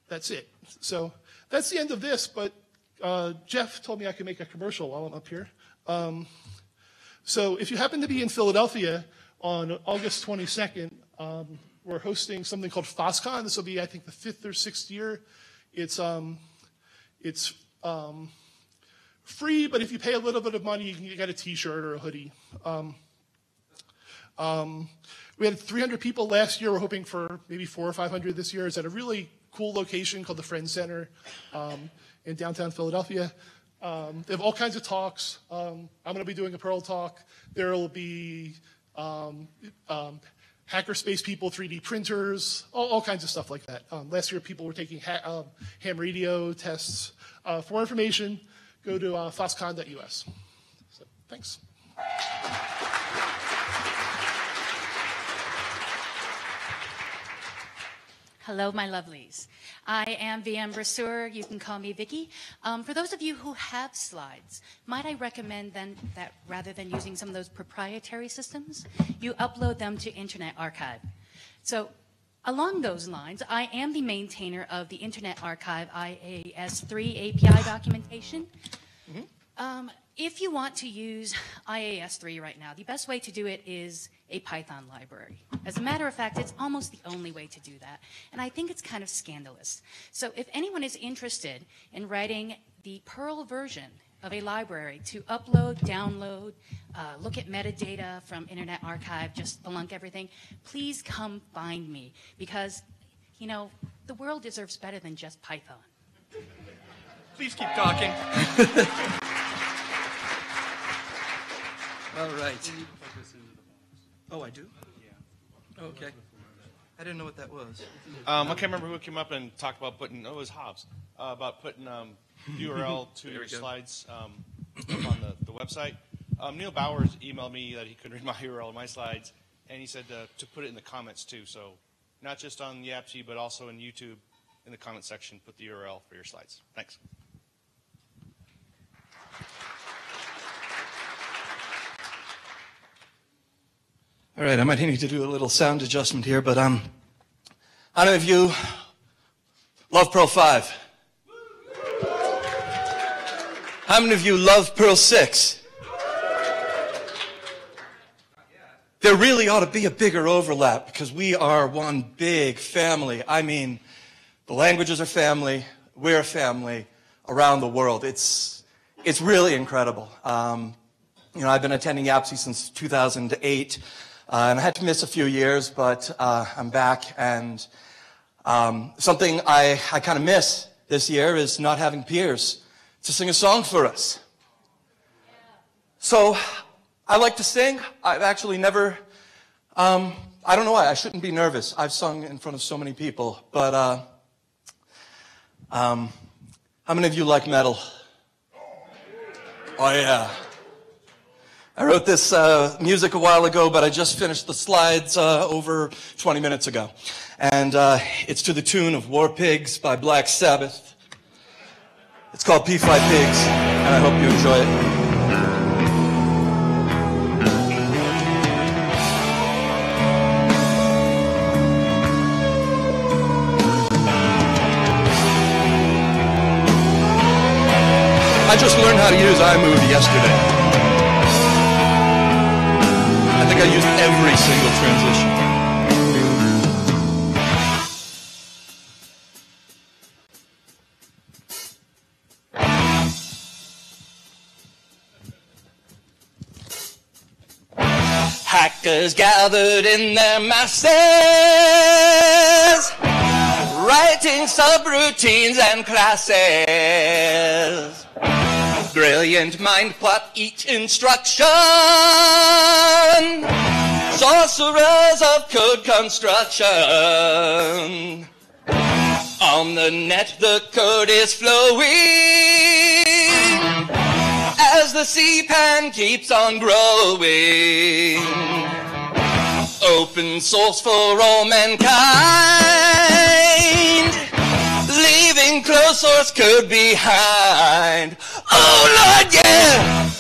that's it. So that's the end of this. But Jeff told me I could make a commercial while I'm up here. So if you happen to be in Philadelphia on August 22nd, we're hosting something called FOSCon. This will be, I think, the 5th or 6th year. It's free, but if you pay a little bit of money, you can get a T-shirt or a hoodie. We had 300 people last year. We're hoping for maybe 400 or 500 this year. It's at a really cool location called the Friends Center in downtown Philadelphia. They have all kinds of talks. I'm going to be doing a Perl talk. There will be hackerspace people, 3D printers, all kinds of stuff like that. Last year, people were taking ham radio tests. For more information, go to foscon.us. So, thanks. Hello, my lovelies. I am VM Brasseur. You can call me Vicky. For those of you who have slides, might I recommend then that rather than using some of those proprietary systems, you upload them to Internet Archive. So along those lines, I am the maintainer of the Internet Archive IAS3 API documentation. Mm-hmm. If you want to use IAS3 right now, the best way to do it is a Python library. As a matter of fact, it's almost the only way to do that. And I think it's kind of scandalous. So if anyone is interested in writing the Perl version of a library to upload, download, look at metadata from Internet Archive, just spelunk everything, please come find me. Because, you know, the world deserves better than just Python. Please keep talking. All right. Oh, I do? Yeah. Okay. I didn't know what that was. I can't remember who came up and talked about putting, it was Hobbs, about putting URL to your slides up on the website. Neil Bowers emailed me that he couldn't read my URL in my slides, and he said to put it in the comments too. So not just on YAPC, but also in YouTube, in the comment section, put the URL for your slides. Thanks. All right, I might need to do a little sound adjustment here, but how many of you love Perl 5? How many of you love Perl 6? There really ought to be a bigger overlap because we are one big family. I mean, the languages are family, we're a family around the world. It's really incredible. You know, I've been attending YAPC since 2008. And I had to miss a few years, but I'm back. And something I kind of miss this year is not having peers to sing a song for us. So I like to sing. I've actually never, I don't know why, I shouldn't be nervous. I've sung in front of so many people. But how many of you like metal? Oh, yeah. I wrote this music a while ago, but I just finished the slides over 20 minutes ago. And it's to the tune of War Pigs by Black Sabbath. It's called P5 Pigs, and I hope you enjoy it. I just learned how to use iMovie yesterday. I think I used every single transition. Hackers gathered in their masses, writing subroutines and classes. Brilliant mind plot each instruction. Sorcerers of code construction. On the net the code is flowing as the CPAN keeps on growing. Open source for all mankind, leaving closed source code behind. Oh Lord, yeah!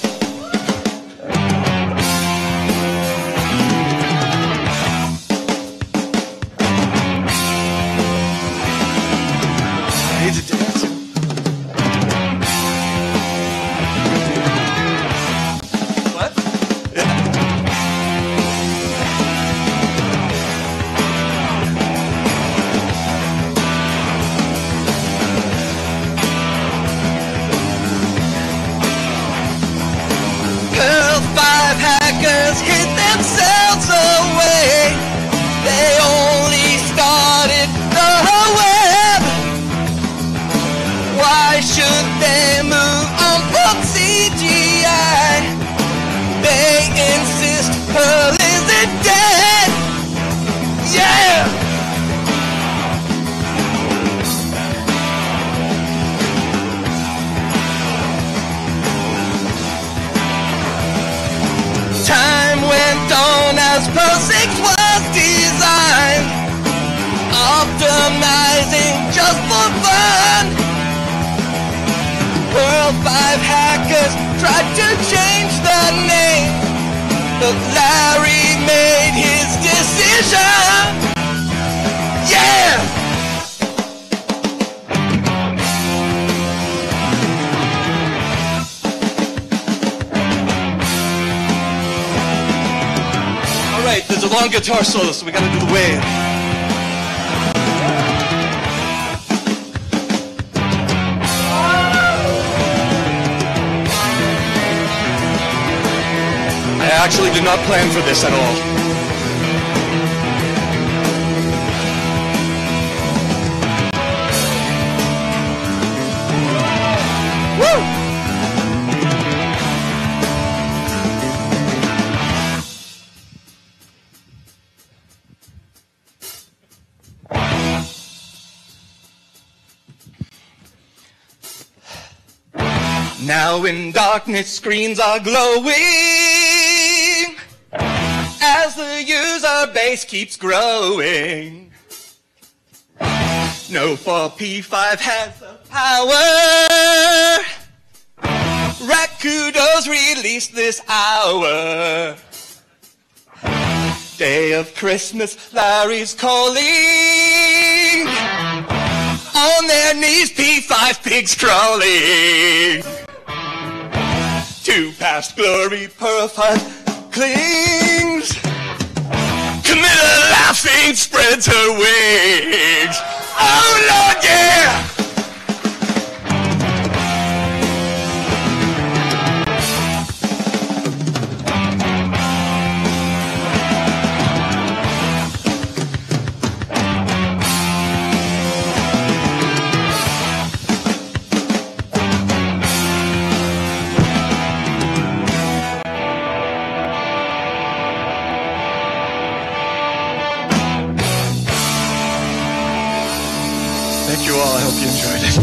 I need to dance. What? Perl 5 hackers hid themselves away. They only started the web. Why should they move on from CGI? They insist Perl isn't dead. Yeah! Time went on as Perl 6 was designed, optimizing just for fun. Perl 5 hackers tried to change the name, but Larry made his decision. Yeah! Alright, there's a long guitar solo, so we gotta do the wave. I actually did not plan for this at all. Woo! Now in darkness screens are glowing as the user base keeps growing. No 4P5 has the power. Rakudo's released this hour. Day of Christmas, Larry's calling. On their knees, P5 pigs crawling. To past glory, Perl 5 clings. Camilla laughing spreads her wings. Oh Lord, yeah! Thank you all. I hope you enjoyed it.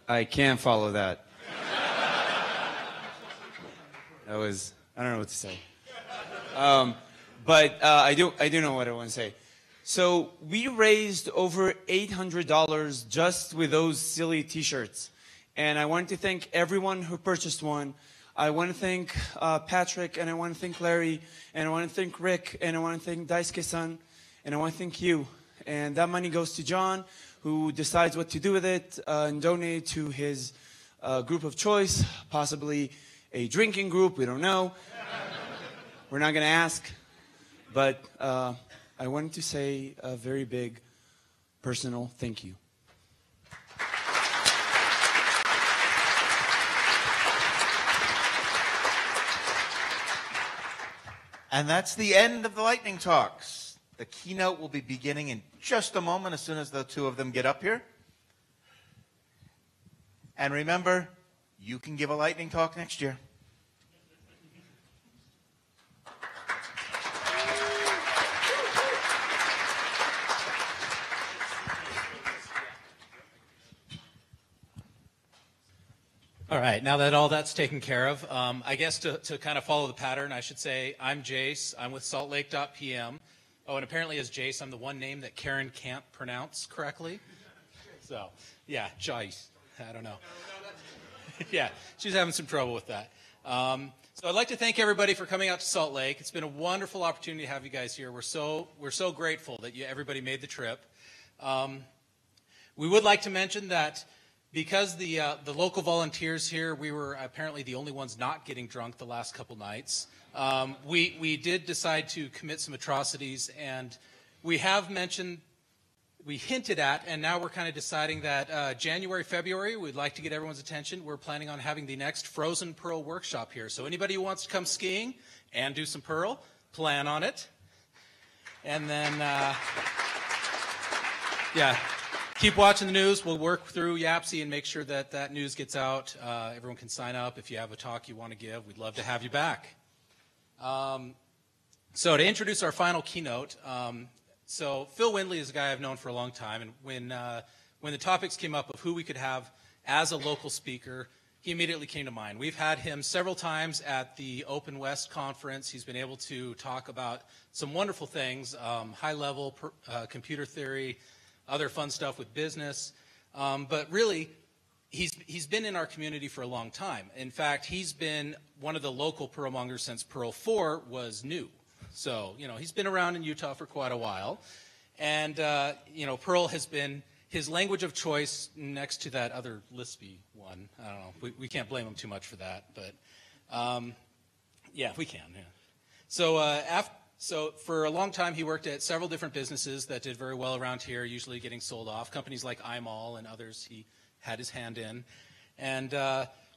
I can't follow that. That was, I don't know what to say. But I do know what I want to say. So we raised over $800 just with those silly t-shirts. And I want to thank everyone who purchased one. I want to thank Patrick, and I want to thank Larry, and I want to thank Rick, and I want to thank Daisuke-san, and I want to thank you. And that money goes to John, who decides what to do with it and donate to his group of choice, possibly a drinking group, we don't know. We're not going to ask. But I wanted to say a very big personal thank you. And that's the end of the lightning talks. The keynote will be beginning in just a moment as soon as the two of them get up here. And remember, you can give a lightning talk next year. All right, now that all that's taken care of, I guess to kind of follow the pattern, I should say I'm Jace. I'm with saltlake.pm. Oh, and apparently as Jace, I'm the one name that Karen can't pronounce correctly. So, yeah, Jace. I don't know. Yeah, she's having some trouble with that. So I'd like to thank everybody for coming out to Salt Lake. It's been a wonderful opportunity to have you guys here. We're so grateful that everybody made the trip. We would like to mention that because the local volunteers here, we were apparently the only ones not getting drunk the last couple nights. We did decide to commit some atrocities, and we have mentioned, we hinted at, and now we're kind of deciding that January, February, we'd like to get everyone's attention. We're planning on having the next Frozen Perl workshop here. So anybody who wants to come skiing and do some Perl, plan on it. And then, yeah. Keep watching the news. We'll work through YAPC and make sure that that news gets out. Everyone can sign up. If you have a talk you want to give, we'd love to have you back. So to introduce our final keynote, so Phil Windley is a guy I've known for a long time, and when the topics came up of who we could have as a local speaker, he immediately came to mind. We've had him several times at the Open West conference. He's been able to talk about some wonderful things, high-level computer theory, other fun stuff with business, but really, he's been in our community for a long time. In fact, he's been one of the local Perl mongers since Perl 4 was new. So, he's been around in Utah for quite a while, and, Perl has been his language of choice next to that other Lispy one. I don't know, we can't blame him too much for that, but, yeah, we can, yeah. So for a long time, he worked at several different businesses that did very well around here, usually getting sold off. Companies like iMall and others he had his hand in. And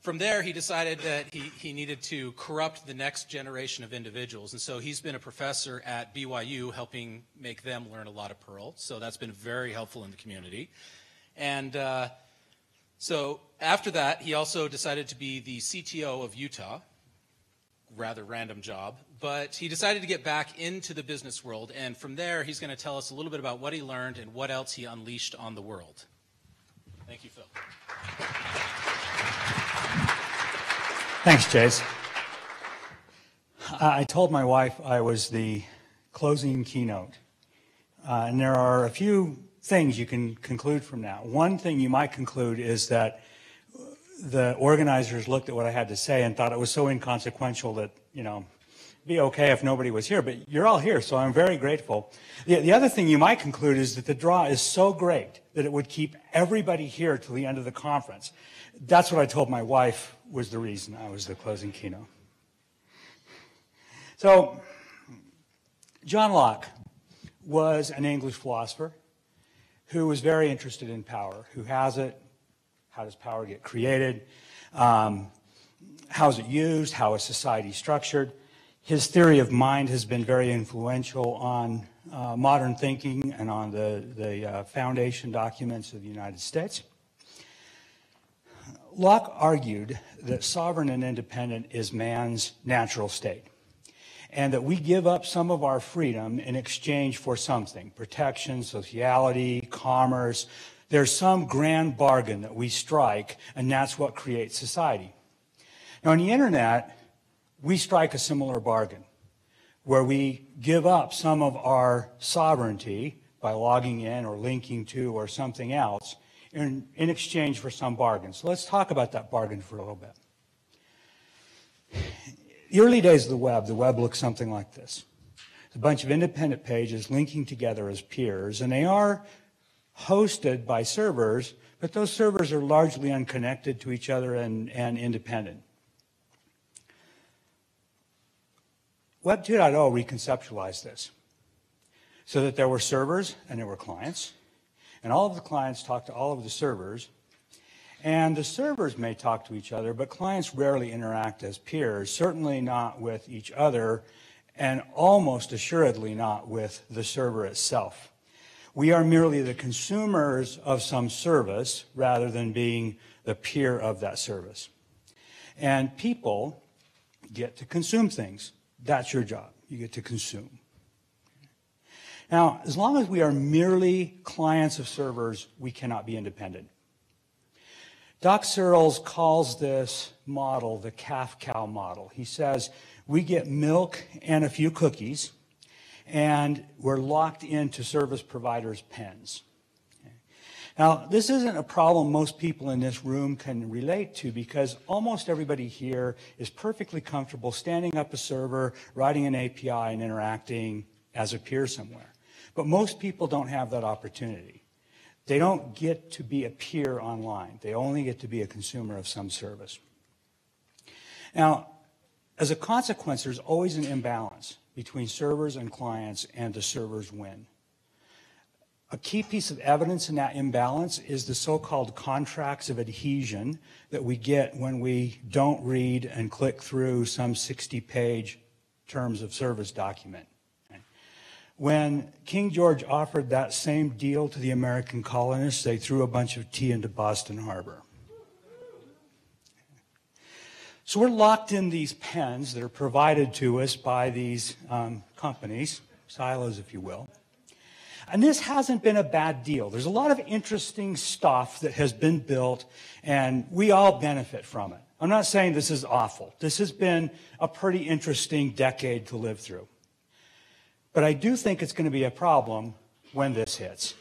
from there, he decided that he needed to corrupt the next generation of individuals. And so he's been a professor at BYU, helping make them learn a lot of Perl. So that's been very helpful in the community. And so after that, he also decided to be the CTO of Utah. Rather random job, but he decided to get back into the business world, and from there he's going to tell us a little bit about what he learned and what else he unleashed on the world. Thank you, Phil. Thanks, Jace. I told my wife I was the closing keynote, and there are a few things you can conclude from that. One thing you might conclude is that the organizers looked at what I had to say and thought it was so inconsequential that, it'd be okay if nobody was here, but you're all here, so I'm very grateful. The other thing you might conclude is that the draw is so great that it would keep everybody here till the end of the conference. That's what I told my wife was the reason I was the closing keynote. So, John Locke was an English philosopher who was very interested in power. Who has it? How does power get created? How is it used? How is society structured? His theory of mind has been very influential on modern thinking and on the foundation documents of the United States. Locke argued that sovereign and independent is man's natural state. and that we give up some of our freedom in exchange for something, protection, sociality, commerce. There's some grand bargain that we strike, and that's what creates society. Now, on the internet, we strike a similar bargain, where we give up some of our sovereignty by logging in or linking to or something else in exchange for some bargain. So let's talk about that bargain for a little bit. The early days of the web looked something like this. It's a bunch of independent pages linking together as peers, and they are hosted by servers, but those servers are largely unconnected to each other and independent. Web 2.0 reconceptualized this so that there were servers and there were clients, and all of the clients talk to all of the servers, and the servers may talk to each other, but clients rarely interact as peers, certainly not with each other, and almost assuredly not with the server itself. We are merely the consumers of some service rather than being the peer of that service. And people get to consume things. That's your job. You get to consume. Now, as long as we are merely clients of servers, we cannot be independent. Doc Searles calls this model the calf-cow model. He says, we get milk and a few cookies, and we're locked into service providers' pens. Now, this isn't a problem most people in this room can relate to because almost everybody here is perfectly comfortable standing up a server, writing an API, and interacting as a peer somewhere. But most people don't have that opportunity. They don't get to be a peer online. They only get to be a consumer of some service. Now, as a consequence, there's always an imbalance between servers and clients, and the servers win. A key piece of evidence in that imbalance is the so-called contracts of adhesion that we get when we don't read and click through some 60-page terms of service document. When King George offered that same deal to the American colonists, they threw a bunch of tea into Boston Harbor. So we're locked in these pens that are provided to us by these companies, silos if you will. And this hasn't been a bad deal. There's a lot of interesting stuff that has been built, and we all benefit from it. I'm not saying this is awful. This has been a pretty interesting decade to live through. But I do think it's going to be a problem when this hits.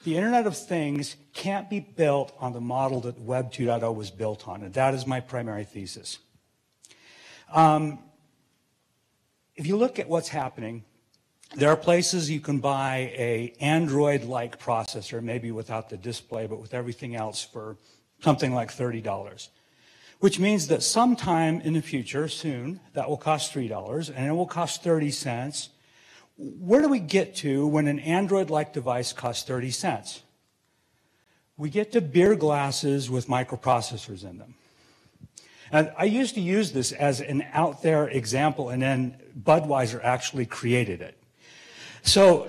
The Internet of Things can't be built on the model that Web 2.0 was built on, and that is my primary thesis. If you look at what's happening, there are places you can buy an Android-like processor, maybe without the display, but with everything else for something like $30, which means that sometime in the future, soon, that will cost $3, and it will cost 30 cents. Where do we get to when an Android-like device costs 30 cents? We get to beer glasses with microprocessors in them. And I used to use this as an out there example, and then Budweiser actually created it. So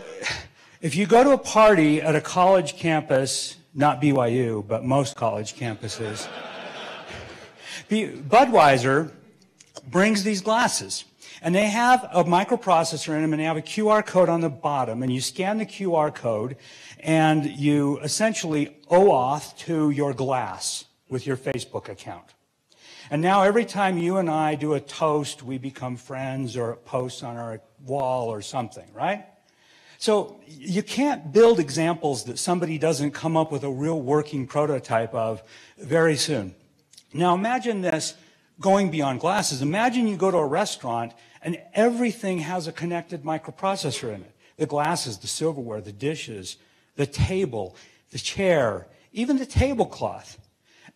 if you go to a party at a college campus, not BYU, but most college campuses, Budweiser brings these glasses. And they have a microprocessor in them, and they have a QR code on the bottom, and you scan the QR code, and you essentially OAuth to your glass with your Facebook account. And now every time you and I do a toast, we become friends, or it posts on our wall or something, right? So you can't build examples that somebody doesn't come up with a real working prototype of very soon. Now imagine this going beyond glasses. Imagine you go to a restaurant and everything has a connected microprocessor in it. The glasses, the silverware, the dishes, the table, the chair, even the tablecloth.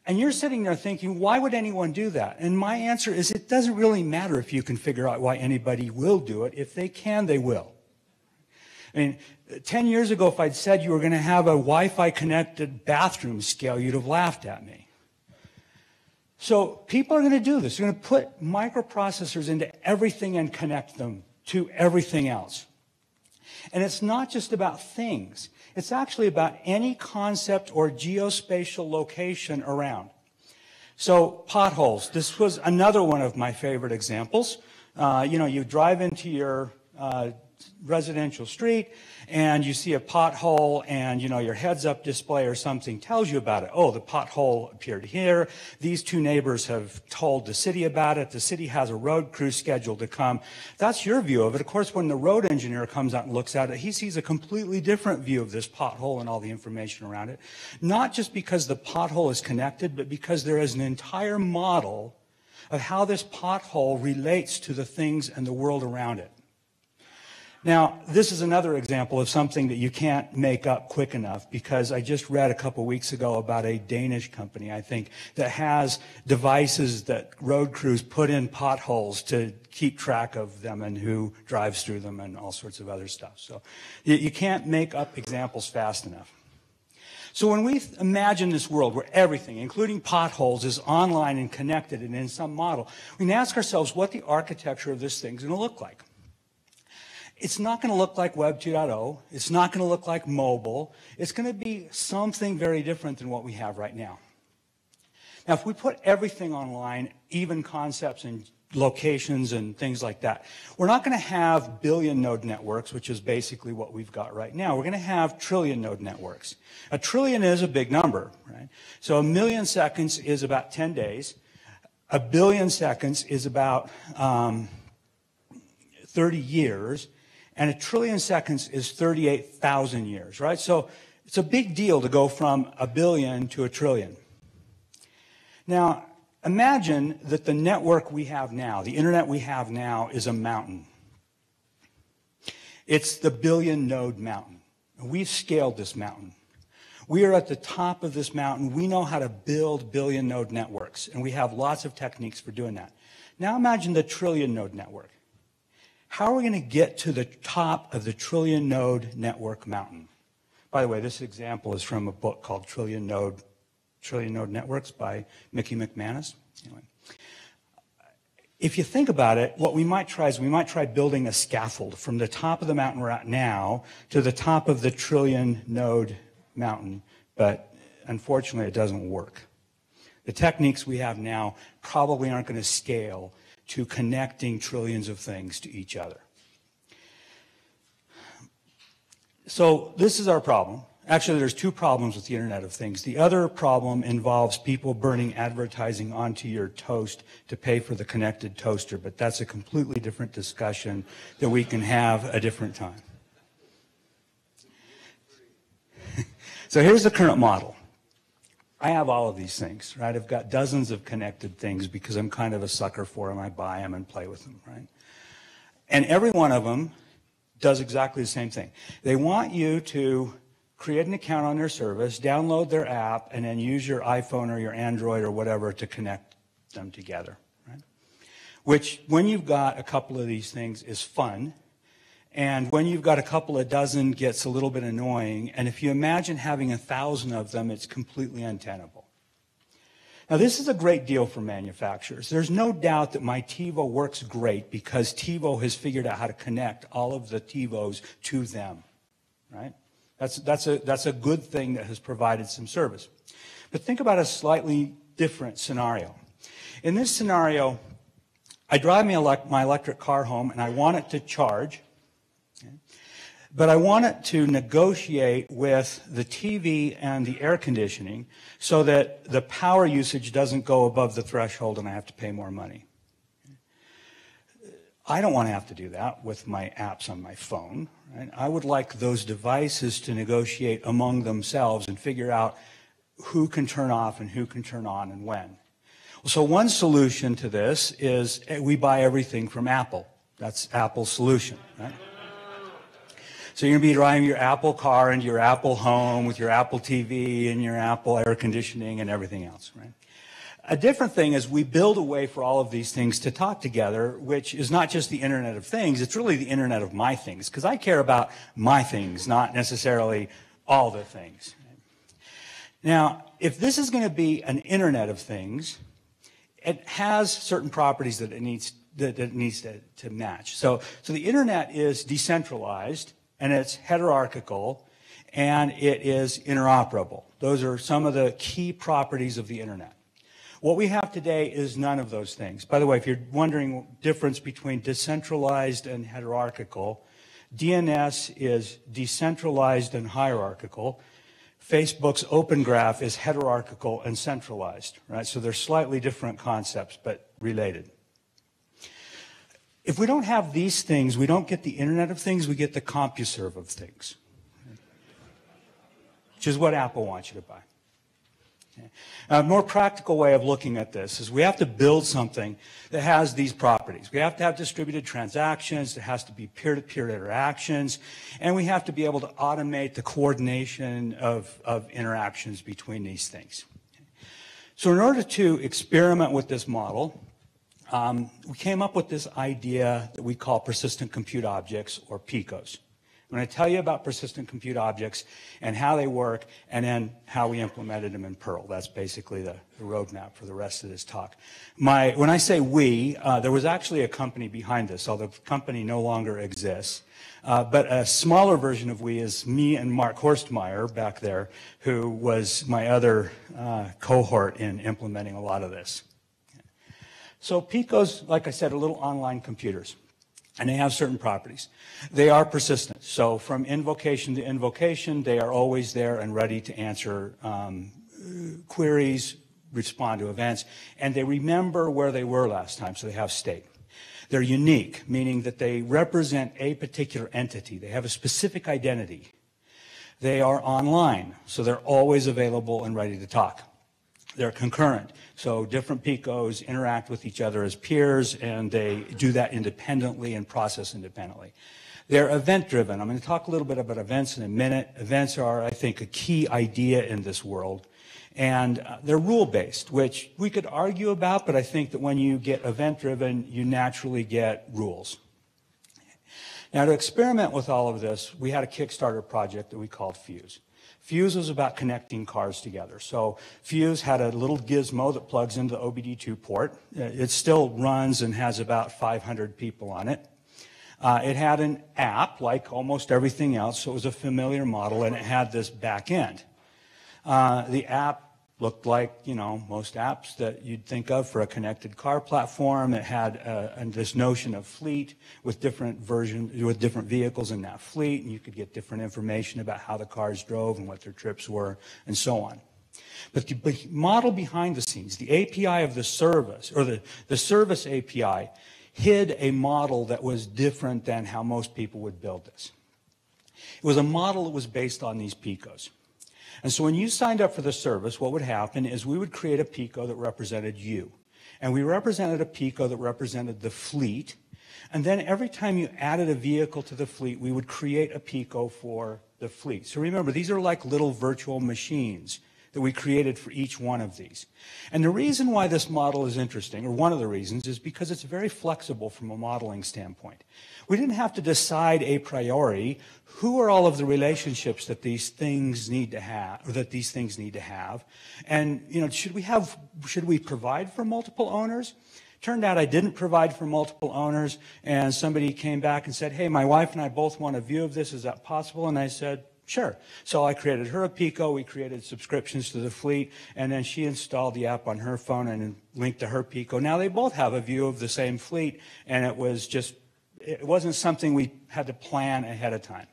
And you're sitting there thinking, why would anyone do that? And my answer is it doesn't really matter if you can figure out why anybody will do it. If they can, they will. I mean, 10 years ago, if I'd said you were going to have a Wi-Fi connected bathroom scale, you'd have laughed at me. So people are going to do this. They're going to put microprocessors into everything and connect them to everything else. And it's not just about things. It's actually about any concept or geospatial location around. So potholes. This was another one of my favorite examples. You drive into your residential street and you see a pothole and, your heads-up display or something tells you about it. Oh, the pothole appeared here. These two neighbors have told the city about it. The city has a road crew scheduled to come. That's your view of it. Of course, when the road engineer comes out and looks at it, he sees a completely different view of this pothole and all the information around it. Not just because the pothole is connected, but because there is an entire model of how this pothole relates to the things and the world around it. Now, this is another example of something that you can't make up quick enough, because I just read a couple weeks ago about a Danish company, I think, that has devices that road crews put in potholes to keep track of them and who drives through them and all sorts of other stuff. So you can't make up examples fast enough. So when we imagine this world where everything, including potholes, is online and connected and in some model, we can ask ourselves what the architecture of this thing is going to look like. It's not going to look like Web 2.0. It's not going to look like mobile. It's going to be something very different than what we have right now. Now, if we put everything online, even concepts and locations and things like that, we're not going to have billion node networks, which is basically what we've got right now. We're going to have trillion node networks. A trillion is a big number, right? So 1 million seconds is about 10 days. 1 billion seconds is about 30 years. And 1 trillion seconds is 38,000 years, right? So it's a big deal to go from 1 billion to 1 trillion. Now, imagine that the network we have now, the internet we have now, is a mountain. It's the billion node mountain. And we've scaled this mountain. We are at the top of this mountain. We know how to build billion node networks, and we have lots of techniques for doing that. Now imagine the trillion node network. How are we going to get to the top of the trillion node network mountain? By the way, this example is from a book called Trillion Node Networks by Mickey McManus. Anyway, if you think about it, what we might try is we might try building a scaffold from the top of the mountain we're at now to the top of the trillion node mountain, but unfortunately it doesn't work. The techniques we have now probably aren't going to scale to connecting trillions of things to each other. So this is our problem. Actually, there's two problems with the Internet of Things. The other problem involves people burning advertising onto your toast to pay for the connected toaster, but that's a completely different discussion that we can have a different time. So here's the current model. I have all of these things, right? I've got dozens of connected things because I'm kind of a sucker for them. I buy them and play with them, right? And every one of them does exactly the same thing. They want you to create an account on their service, download their app, and then use your iPhone or your Android or whatever to connect them together, right? Which, when you've got a couple of these things, is fun. And when you've got a couple of dozen, gets a little bit annoying. And if you imagine having 1,000 of them, it's completely untenable. Now, this is a great deal for manufacturers. There's no doubt that my TiVo works great because TiVo has figured out how to connect all of the TiVos to them, right? That's a good thing that has provided some service. But think about a slightly different scenario. In this scenario, I drive my electric car home and I want it to charge. But I want it to negotiate with the TV and the air conditioning so that the power usage doesn't go above the threshold and I have to pay more money. I don't want to have to do that with my apps on my phone. Right? I would like those devices to negotiate among themselves and figure out who can turn off and who can turn on and when. So one solution to this is we buy everything from Apple. That's Apple's solution, right? So you're going to be driving your Apple car into your Apple home with your Apple TV and your Apple air conditioning and everything else, right? A different thing is we build a way for all of these things to talk together, which is not just the Internet of Things, it's really the Internet of my things, because I care about my things, not necessarily all the things. Now, if this is going to be an Internet of Things, it has certain properties that it needs to match. So the Internet is decentralized, and it's hierarchical, and it is interoperable. Those are some of the key properties of the Internet. What we have today is none of those things. By the way, if you're wondering the difference between decentralized and hierarchical, DNS is decentralized and hierarchical. Facebook's Open Graph is hierarchical and centralized, right? So they're slightly different concepts, but related. If we don't have these things, we don't get the Internet of Things, we get the CompuServe of things, which is what Apple wants you to buy. A more practical way of looking at this is we have to build something that has these properties. We have to have distributed transactions, there has to be peer-to-peer interactions, and we have to be able to automate the coordination of interactions between these things. So in order to experiment with this model, we came up with this idea that we call persistent compute objects, or PCOs. I'm going to tell you about persistent compute objects and how they work, and then how we implemented them in Perl. That's basically the roadmap for the rest of this talk. When I say we, there was actually a company behind this, although the company no longer exists. But a smaller version of we is me and Mark Horstmeyer back there, who was my other cohort in implementing a lot of this. So PCOs, like I said, are little online computers. And they have certain properties. They are persistent. So from invocation to invocation, they are always there and ready to answer queries, respond to events, and they remember where they were last time, so they have state. They're unique, meaning that they represent a particular entity. They have a specific identity. They are online, so they're always available and ready to talk. They're concurrent, so different PCOs interact with each other as peers, and they do that independently and process independently. They're event-driven. I'm going to talk a little bit about events in a minute. Events are, I think, a key idea in this world. And they're rule-based, which we could argue about, but I think that when you get event-driven, you naturally get rules. Now, to experiment with all of this, we had a Kickstarter project that we called Fuse. Fuse was about connecting cars together. So Fuse had a little gizmo that plugs into the OBD2 port. It still runs and has about 500 people on it. It had an app, like almost everything else, so it was a familiar model, and it had this back end. The app looked like, most apps that you'd think of for a connected car platform. It had this notion of fleet with different vehicles in that fleet, and you could get different information about how the cars drove and what their trips were, and so on. But the model behind the scenes, the API of the service, or the service API, hid a model that was different than how most people would build this. It was a model that was based on these PCOs. And so when you signed up for the service, what would happen is we would create a PCO that represented you. And we represented a PCO that represented the fleet. And then every time you added a vehicle to the fleet, we would create a PCO for the fleet. So remember, these are like little virtual machines that we created for each one of these. And the reason why this model is interesting, or one of the reasons, is because it's very flexible from a modeling standpoint. We didn't have to decide a priori who are all of the relationships that these things need to have, or that these things need to have. And should we provide for multiple owners? Turned out I didn't provide for multiple owners, and somebody came back and said, hey, my wife and I both want a view of this, is that possible? And I said, sure. So I created her a PCO, we created subscriptions to the fleet, and then she installed the app on her phone and linked to her PCO. Now they both have a view of the same fleet, and it wasn't something we had to plan ahead of time.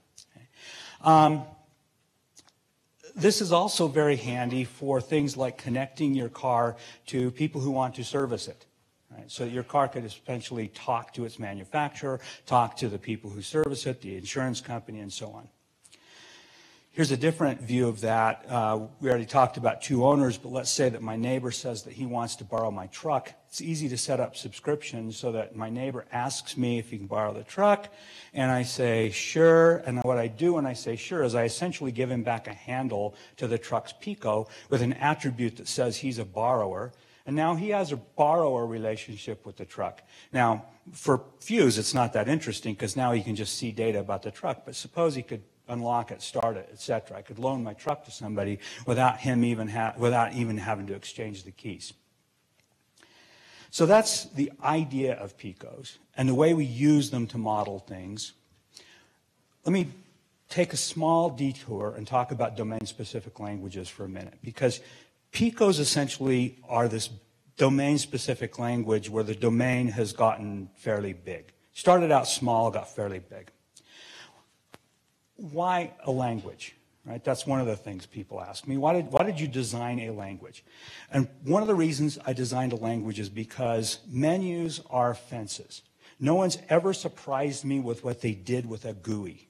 This is also very handy for things like connecting your car to people who want to service it. Right? So your car could essentially talk to its manufacturer, talk to the people who service it, the insurance company, and so on. Here's a different view of that. We already talked about two owners, but let's say that my neighbor says that he wants to borrow my truck. It's easy to set up subscriptions so that my neighbor asks me if he can borrow the truck, and I say sure. And what I do when I say sure is I essentially give him back a handle to the truck's PCO with an attribute that says he's a borrower. And now he has a borrower relationship with the truck. Now, for Fuse, it's not that interesting because now he can just see data about the truck. But suppose he could unlock it, start it, etc. I could loan my truck to somebody without him even having to exchange the keys. So that's the idea of PCOs and the way we use them to model things. Let me take a small detour and talk about domain-specific languages for a minute, because PCOs essentially are this domain-specific language where the domain has gotten fairly big. Started out small, got fairly big. Why a language? Right? That's one of the things people ask me. Why did you design a language? And one of the reasons I designed a language is because menus are fences. No one's ever surprised me with what they did with a GUI.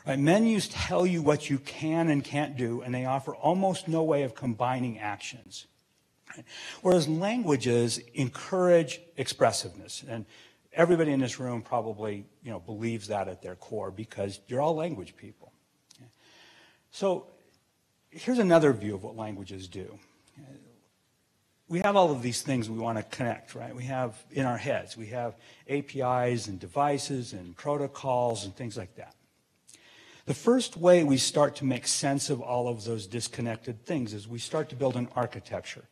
Right? Menus tell you what you can and can't do, and they offer almost no way of combining actions. Right? Whereas languages encourage expressiveness. And everybody in this room probably believes that at their core because you're all language people. So here's another view of what languages do. We have all of these things we want to connect, right? We have in our heads, we have APIs and devices and protocols and things like that. The first way we start to make sense of all of those disconnected things is we start to build an architecture,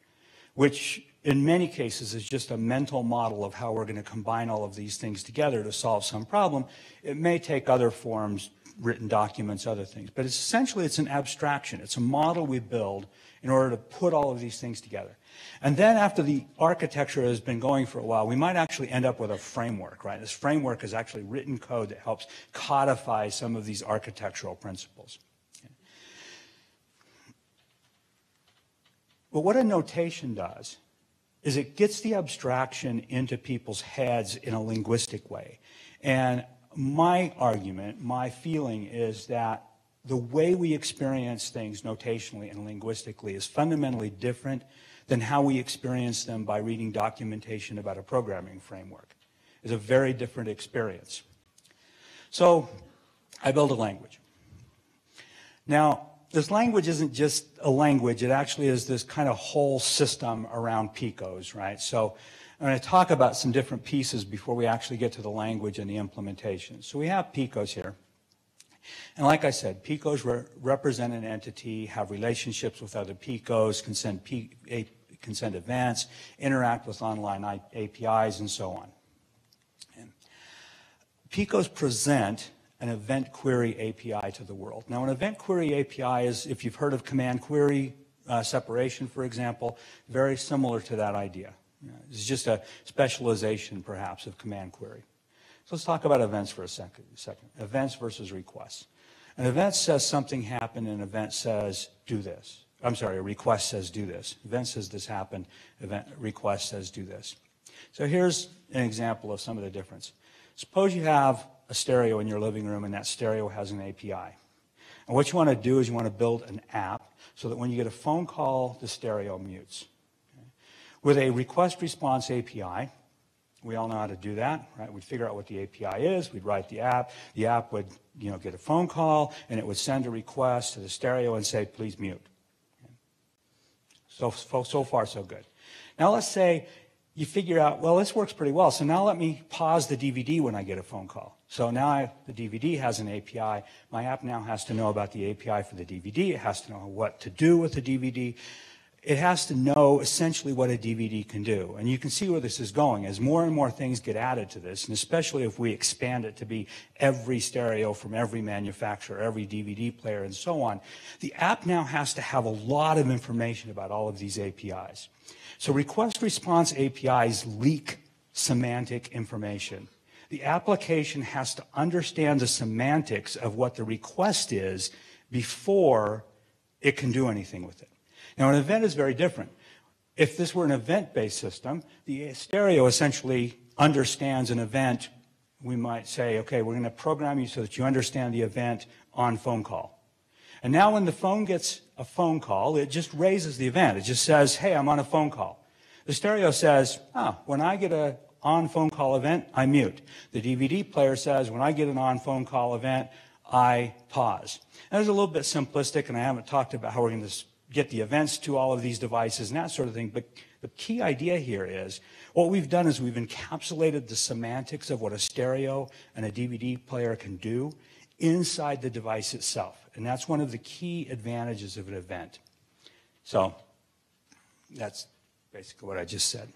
which in many cases is just a mental model of how we're going to combine all of these things together to solve some problem. It may take other forms, written documents, other things, but essentially it's an abstraction. It's a model we build in order to put all of these things together. And then after the architecture has been going for a while, we might actually end up with a framework, right? This framework is actually written code that helps codify some of these architectural principles. Okay. But what a notation does is it gets the abstraction into people's heads in a linguistic way. And my argument, my feeling is that the way we experience things notationally and linguistically is fundamentally different than how we experience them by reading documentation about a programming framework. It's a very different experience. So I built a language. Now, this language isn't just a language. It actually is this kind of whole system around PICOs, right? So I'm going to talk about some different pieces before we actually get to the language and the implementation. So we have PICOs here. And like I said, PICOs represent an entity, have relationships with other PICOs, can send events, interact with online APIs, and so on. And PICOs present an event query API to the world. Now, an event query API is, if you've heard of command query separation, for example, very similar to that idea. It's just a specialization, perhaps, of command query. So let's talk about events for a second. Events versus requests. An event says something happened, and an event says do this. I'm sorry, a request says do this. Event says this happened, request says do this. So here's an example of some of the difference. Suppose you have a stereo in your living room, and that stereo has an API. And what you want to do is you want to build an app so that when you get a phone call, the stereo mutes. Okay? With a request response API, we all know how to do that, right? We'd figure out what the API is, we'd write the app would get a phone call, and it would send a request to the stereo and say, please mute. Okay? So far, so good. Now let's say you figure out, well, this works pretty well, so now let me pause the DVD when I get a phone call. So now the DVD has an API. My app now has to know about the API for the DVD. It has to know what to do with the DVD. It has to know essentially what a DVD can do. And you can see where this is going. As more and more things get added to this, and especially if we expand it to be every stereo from every manufacturer, every DVD player, and so on, the app now has to have a lot of information about all of these APIs. So request response APIs leak semantic information. The application has to understand the semantics of what the request is before it can do anything with it. Now, an event is very different. If this were an event-based system, the stereo essentially understands an event. We might say, okay, we're going to program you so that you understand the event on phone call. And now when the phone gets a phone call, it just raises the event. It just says, hey, I'm on a phone call. The stereo says, when I get an on-phone call event, I mute. The DVD player says, when I get an on-phone call event, I pause. That is a little bit simplistic, and I haven't talked about how we're going to get the events to all of these devices and that sort of thing. But the key idea here is what we've done is we've encapsulated the semantics of what a stereo and a DVD player can do inside the device itself. And that's one of the key advantages of an event. So that's basically what I just said.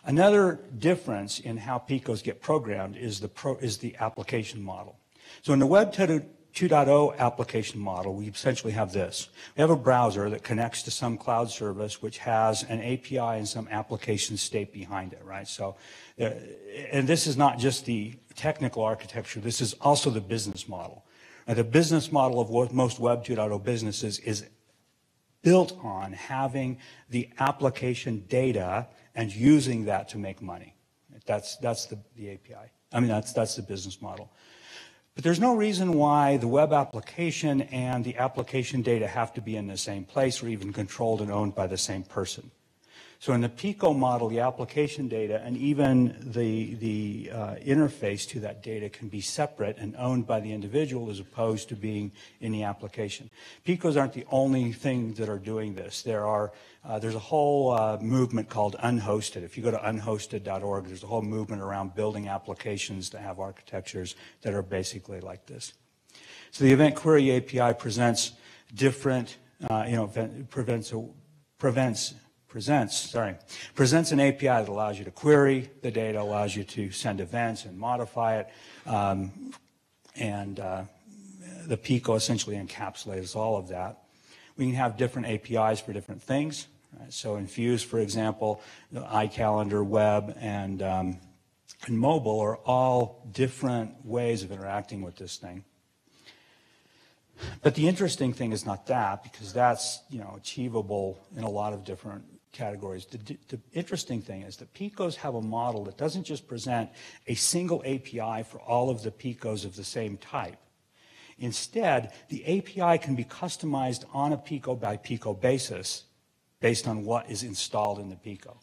Another difference in how PICOs get programmed is the application model. So in the Web 2.0 application model, we essentially have this. We have a browser that connects to some cloud service which has an API and some application state behind it, right? So, and this is not just the technical architecture, this is also the business model. The business model of what most Web 2.0 businesses is built on having the application data and using that to make money. That's the API. I mean, that's the business model. But there's no reason why the web application and the application data have to be in the same place or even controlled and owned by the same person. So in the Pico model, the application data and even the interface to that data can be separate and owned by the individual as opposed to being in the application. Picos aren't the only thing that are doing this. There's a whole movement called unhosted. If you go to unhosted.org, there's a whole movement around building applications that have architectures that are basically like this. So the Event Query API presents different, presents an API that allows you to query the data, allows you to send events and modify it, the Pico essentially encapsulates all of that. We can have different APIs for different things. Right? So in Fuse, for example, the iCalendar, web, and mobile are all different ways of interacting with this thing. But the interesting thing is not that, because that's achievable in a lot of different categories. The interesting thing is that Picos have a model that doesn't just present a single API for all of the Picos of the same type. Instead, the API can be customized on a Pico by Pico basis based on what is installed in the Pico.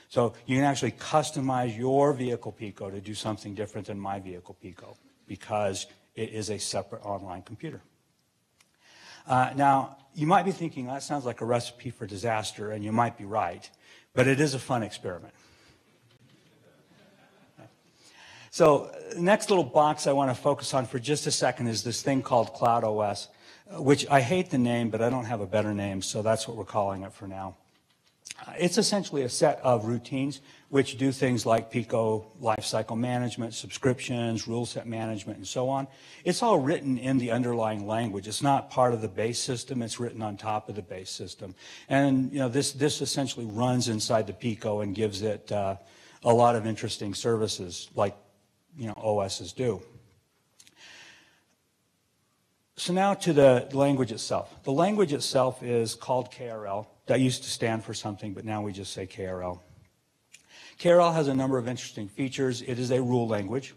So you can actually customize your vehicle Pico to do something different than my vehicle Pico because it is a separate online computer. Now, you might be thinking, that sounds like a recipe for disaster, and you might be right, but it is a fun experiment. So the next little box I want to focus on for just a second is this thing called Cloud OS, which I hate the name, but I don't have a better name, so that's what we're calling it for now. It's essentially a set of routines which do things like Pico lifecycle management, subscriptions, rule set management, and so on. It's all written in the underlying language. It's not part of the base system. It's written on top of the base system. And this essentially runs inside the Pico and gives it a lot of interesting services like OSs do. So now to the language itself. The language itself is called KRL. That used to stand for something, but now we just say KRL. KRL has a number of interesting features. It is a rule language.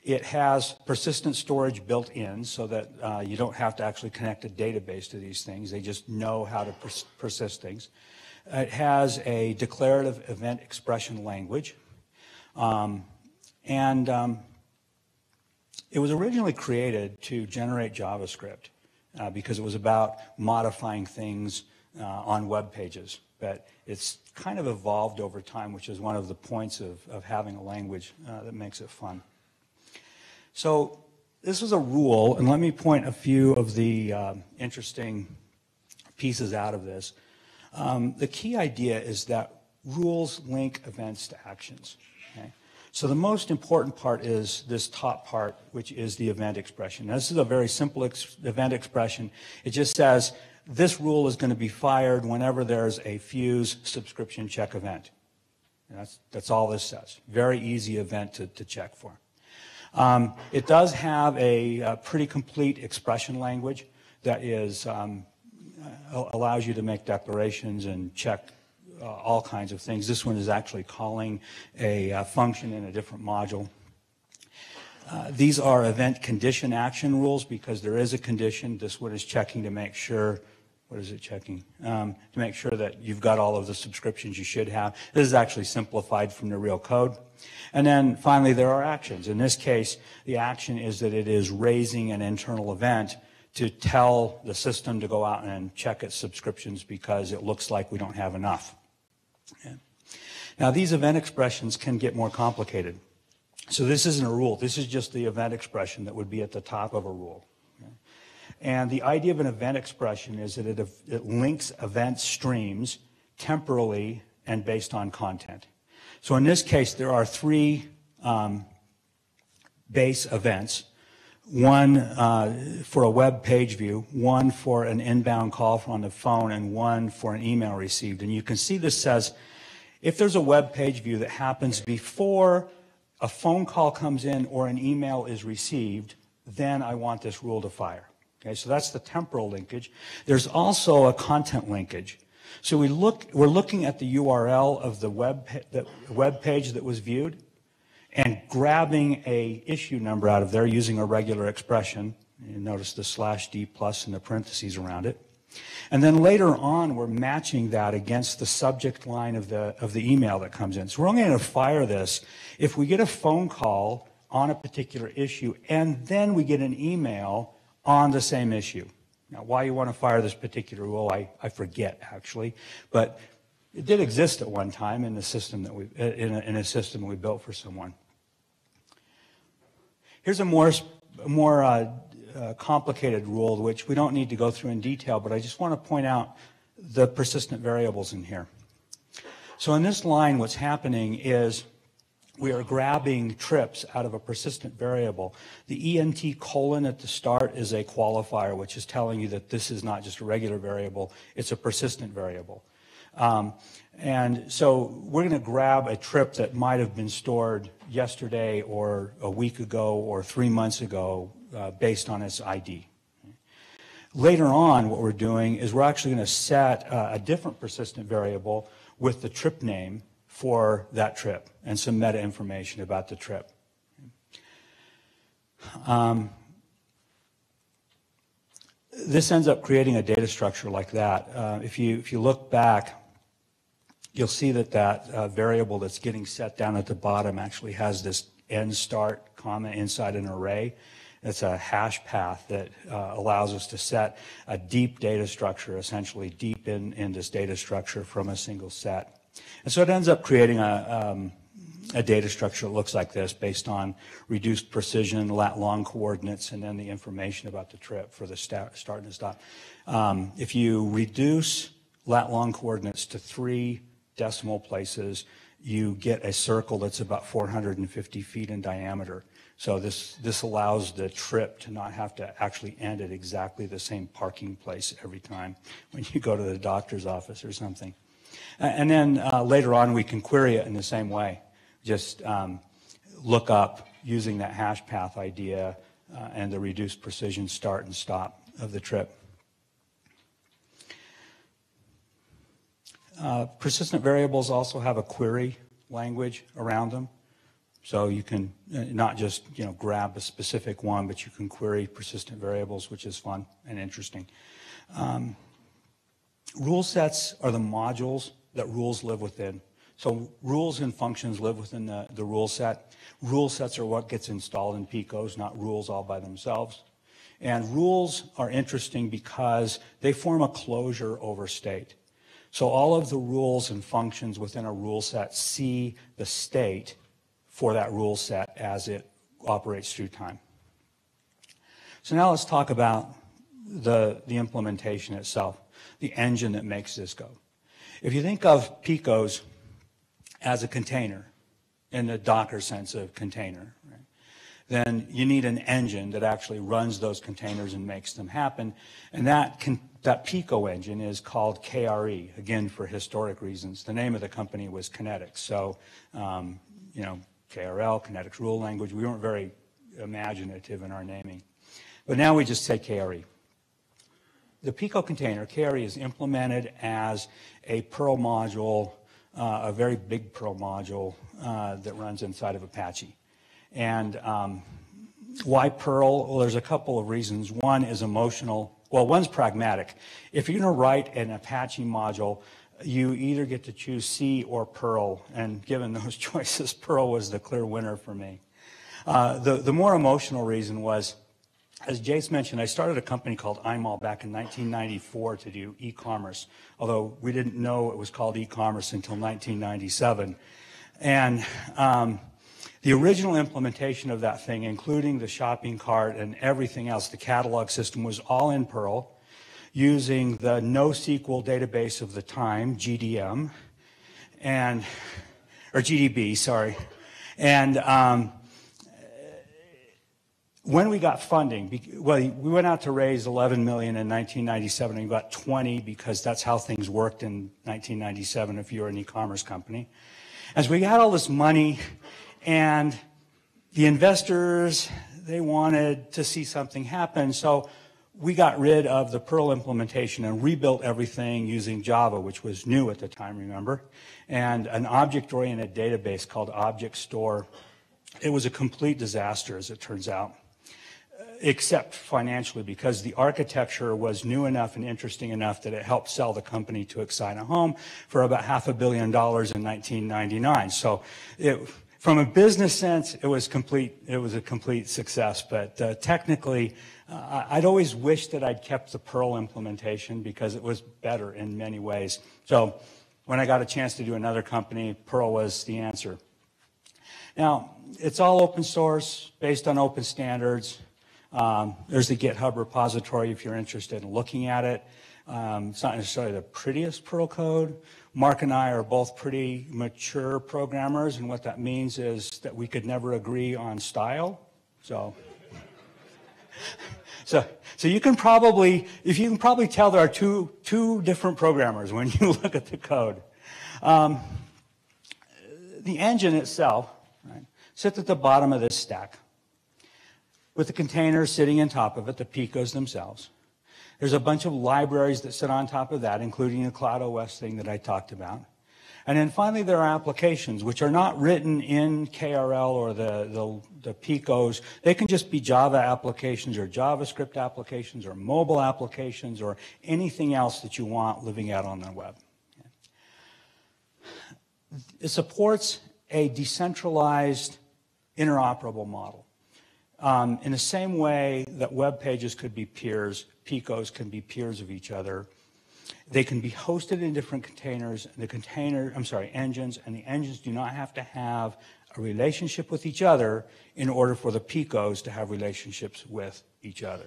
It has persistent storage built in so that you don't have to actually connect a database to these things. They just know how to persist things. It has a declarative event expression language. It was originally created to generate JavaScript because it was about modifying things on web pages. But it's kind of evolved over time, which is one of the points of having a language that makes it fun. So this is a rule, and let me point a few of the interesting pieces out of this. The key idea is that rules link events to actions. Okay? So the most important part is this top part, which is the event expression. Now, this is a very simple event expression. It just says, this rule is going to be fired whenever there's a Fuse subscription check event. And that's all this says. Very easy event to check for. It does have a pretty complete expression language that is allows you to make declarations and check all kinds of things. This one is actually calling a function in a different module. These are event condition action rules because there is a condition. This one is checking to make sure, what is it checking? To make sure that you've got all of the subscriptions you should have. This is actually simplified from the real code. And then finally there are actions. In this case, the action is that it is raising an internal event to tell the system to go out and check its subscriptions because it looks like we don't have enough. Okay. Now these event expressions can get more complicated. So this isn't a rule. This is just the event expression that would be at the top of a rule. Okay. And the idea of an event expression is that it links event streams temporally and based on content. So in this case, there are three base events. one for a web page view, one for an inbound call on the phone, and one for an email received. And you can see this says, if there's a web page view that happens before a phone call comes in or an email is received, then I want this rule to fire. Okay, so that's the temporal linkage. There's also a content linkage. So we're looking at the URL of the web page that was viewed and grabbing a issue number out of there using a regular expression. You notice the /D plus and the parentheses around it. And then later on, we're matching that against the subject line of the email that comes in. So we're only going to fire this if we get a phone call on a particular issue and then we get an email on the same issue. Now, why you want to fire this particular rule, I forget actually, but it did exist at one time in the system that in a system we built for someone. Here's a more complicated rule, which we don't need to go through in detail, but I just want to point out the persistent variables in here. So in this line, what's happening is we are grabbing trips out of a persistent variable. The ENT colon at the start is a qualifier, which is telling you that this is not just a regular variable, it's a persistent variable. And so we're going to grab a trip that might have been stored yesterday or a week ago or 3 months ago based on its ID. Later on, what we're doing is we're actually going to set a different persistent variable with the trip name for that trip and some meta information about the trip. This ends up creating a data structure like that. If you look back, you'll see that variable that's getting set down at the bottom actually has this end start comma inside an array. It's a hash path that allows us to set a deep data structure, essentially deep in this data structure from a single set. And so it ends up creating a data structure that looks like this based on reduced precision, lat-long coordinates, and then the information about the trip for the start and stop. If you reduce lat-long coordinates to 3 decimal places, you get a circle that's about 450 feet in diameter. So this allows the trip to not have to actually end at exactly the same parking place every time when you go to the doctor's office or something. And then later on, we can query it in the same way. Just look up using that hash path idea and the reduced precision start and stop of the trip. Persistent variables also have a query language around them. So you can not just grab a specific one, but you can query persistent variables, which is fun and interesting. Rule sets are the modules that rules live within. So rules and functions live within the rule set. Rule sets are what gets installed in Picos, not rules all by themselves. And rules are interesting because they form a closure over state. So all of the rules and functions within a rule set see the state for that rule set as it operates through time. So now let's talk about the implementation itself, the engine that makes this go. If you think of Picos as a container, in the Docker sense of container, right, then you need an engine that actually runs those containers and makes them happen. And that Pico engine is called KRE, again, for historic reasons. The name of the company was Kinetics. So, KRL, Kinetics Rule Language, we weren't very imaginative in our naming. But now we just say KRE. The Pico container, KRE, is implemented as a Perl module, a very big Perl module that runs inside of Apache. And why Perl? Well, there's a couple of reasons. One is emotional. Well, one's pragmatic. If you're going to write an Apache module, you either get to choose C or Perl. And given those choices, Perl was the clear winner for me. The more emotional reason was, as Jace mentioned, I started a company called iMall back in 1994 to do e-commerce, although we didn't know it was called e-commerce until 1997. And the original implementation of that thing, including the shopping cart and everything else, the catalog system, was all in Perl, using the NoSQL database of the time, GDM, or GDB, sorry. And when we got funding, well, we went out to raise 11 million in 1997 and we got 20 because that's how things worked in 1997 if you were an e-commerce company. As we got all this money and the investors, they wanted to see something happen, so we got rid of the Perl implementation and rebuilt everything using Java, which was new at the time, remember, and an object-oriented database called Object Store. It was a complete disaster, as it turns out, except financially, because the architecture was new enough and interesting enough that it helped sell the company to Excite Home for about $500 million in 1999. So from a business sense, it was a complete success, but technically, I'd always wished that I'd kept the Perl implementation because it was better in many ways. So when I got a chance to do another company, Perl was the answer. Now, it's all open source, based on open standards. There's the GitHub repository if you're interested in looking at it. It's not necessarily the prettiest Perl code. Mark and I are both pretty mature programmers, and what that means is that we could never agree on style. So you can probably tell there are two different programmers when you look at the code. The engine itself, right, sits at the bottom of this stack, with the containers sitting on top of it, the Picos themselves. There's a bunch of libraries that sit on top of that, including the Cloud OS thing that I talked about. And then finally, there are applications which are not written in KRL or the Picos. They can just be Java applications or JavaScript applications or mobile applications or anything else that you want living out on the web. It supports a decentralized, interoperable model. In the same way that web pages could be peers, Picos can be peers of each other. They can be hosted in different containers. Engines, and the engines do not have to have a relationship with each other in order for the Picos to have relationships with each other.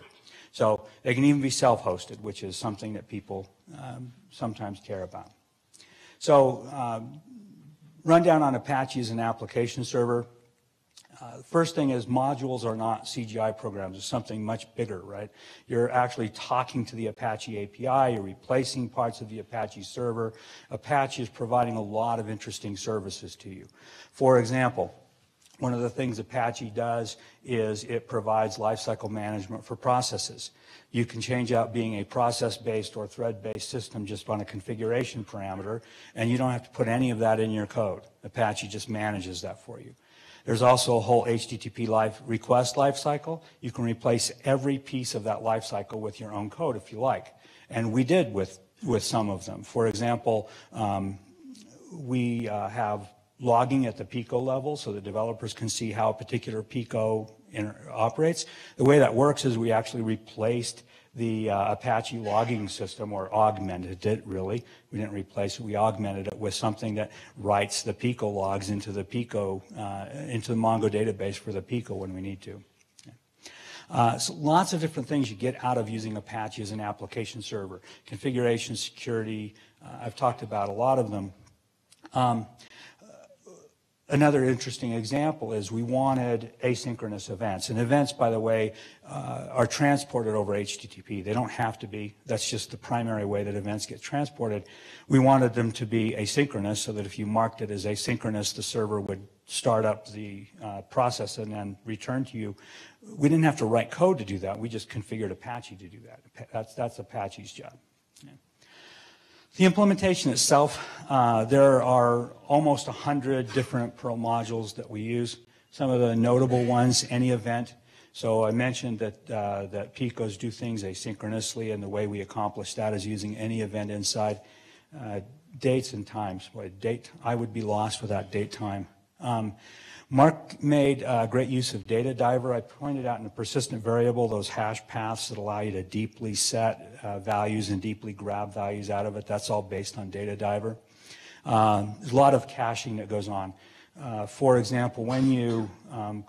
So they can even be self-hosted, which is something that people sometimes care about. So rundown on Apache as an application server. The first thing is modules are not CGI programs. It's something much bigger, right? You're actually talking to the Apache API. You're replacing parts of the Apache server. Apache is providing a lot of interesting services to you. For example, one of the things Apache does is it provides lifecycle management for processes. You can change out being a process-based or thread-based system just on a configuration parameter, and you don't have to put any of that in your code. Apache just manages that for you. There's also a whole HTTP request lifecycle. You can replace every piece of that lifecycle with your own code if you like. And we did with some of them. For example, we have logging at the Pico level so the developers can see how a particular Pico operates. The way that works is we actually replaced the Apache logging system, or augmented it, really. We didn't replace it, we augmented it with something that writes the Pico logs into the Pico, into the Mongo database for the Pico when we need to. So lots of different things you get out of using Apache as an application server. Configuration, security, I've talked about a lot of them. Another interesting example is we wanted asynchronous events. And events, by the way, are transported over HTTP. They don't have to be. That's just the primary way that events get transported. We wanted them to be asynchronous so that if you marked it as asynchronous, the server would start up the process and then return to you. We didn't have to write code to do that. We just configured Apache to do that. That's Apache's job. Yeah. The implementation itself, there are almost 100 different Perl modules that we use. Some of the notable ones, any event. So I mentioned that, that Picos do things asynchronously, and the way we accomplish that is using any event inside. Dates and times. Boy, I would be lost without date time. Mark made great use of data diver. I pointed out in the persistent variable those hash paths that allow you to deeply set values and deeply grab values out of it. That's all based on data diver. There's a lot of caching that goes on. For example, when you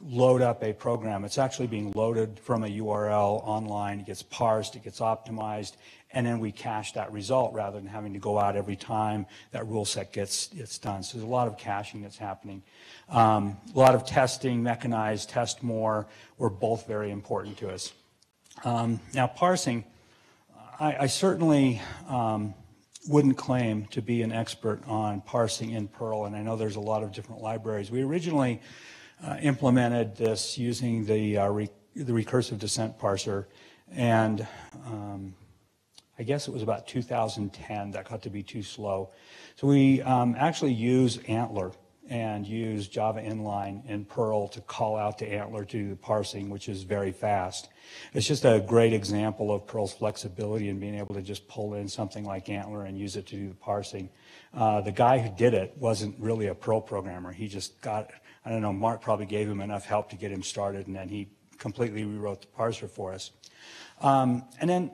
load up a program, it's actually being loaded from a URL online, it gets parsed, it gets optimized, and then we cache that result rather than having to go out every time that rule set gets done. So there's a lot of caching that's happening. A lot of testing, mechanized, test more, were both very important to us. Now parsing, I certainly wouldn't claim to be an expert on parsing in Perl, and I know there's a lot of different libraries. We originally implemented this using the recursive descent parser, and I guess it was about 2010 that got to be too slow. So we actually use Antler and use Java inline in Perl to call out to Antler to do the parsing, which is very fast. It's just a great example of Perl's flexibility in being able to just pull in something like Antler and use it to do the parsing. The guy who did it wasn't really a Perl programmer. He just got, I don't know, Mark probably gave him enough help to get him started, and then he completely rewrote the parser for us. And then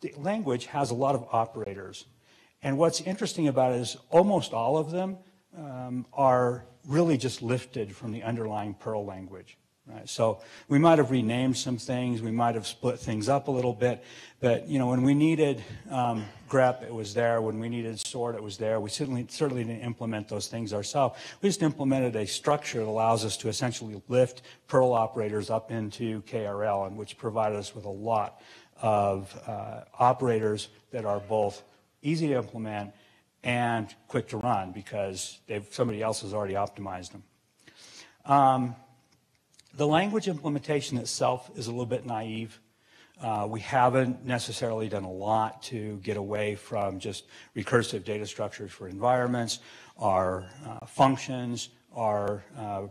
the language has a lot of operators. And what's interesting about it is almost all of them are really just lifted from the underlying Perl language. Right? So we might have renamed some things, we might have split things up a little bit, but you know, when we needed grep, it was there. When we needed sort, it was there. We certainly didn't implement those things ourselves. We just implemented a structure that allows us to essentially lift Perl operators up into KRL, and which provided us with a lot of operators that are both easy to implement and quick to run because somebody else has already optimized them. The language implementation itself is a little bit naive. We haven't necessarily done a lot to get away from just recursive data structures for environments. Our functions are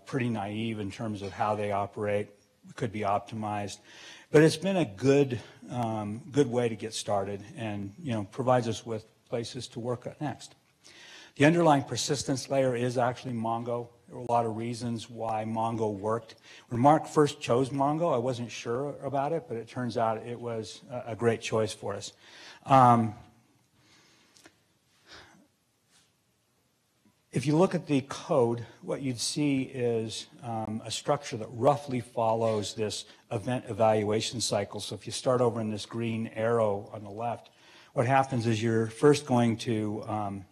pretty naive in terms of how they operate, could be optimized. But it's been a good way to get started, and provides us with places to work at next. The underlying persistence layer is actually Mongo. There were a lot of reasons why Mongo worked. When Mark first chose Mongo, I wasn't sure about it, but it turns out it was a great choice for us. If you look at the code, what you'd see is a structure that roughly follows this event evaluation cycle. So if you start over in this green arrow on the left, what happens is you're first going to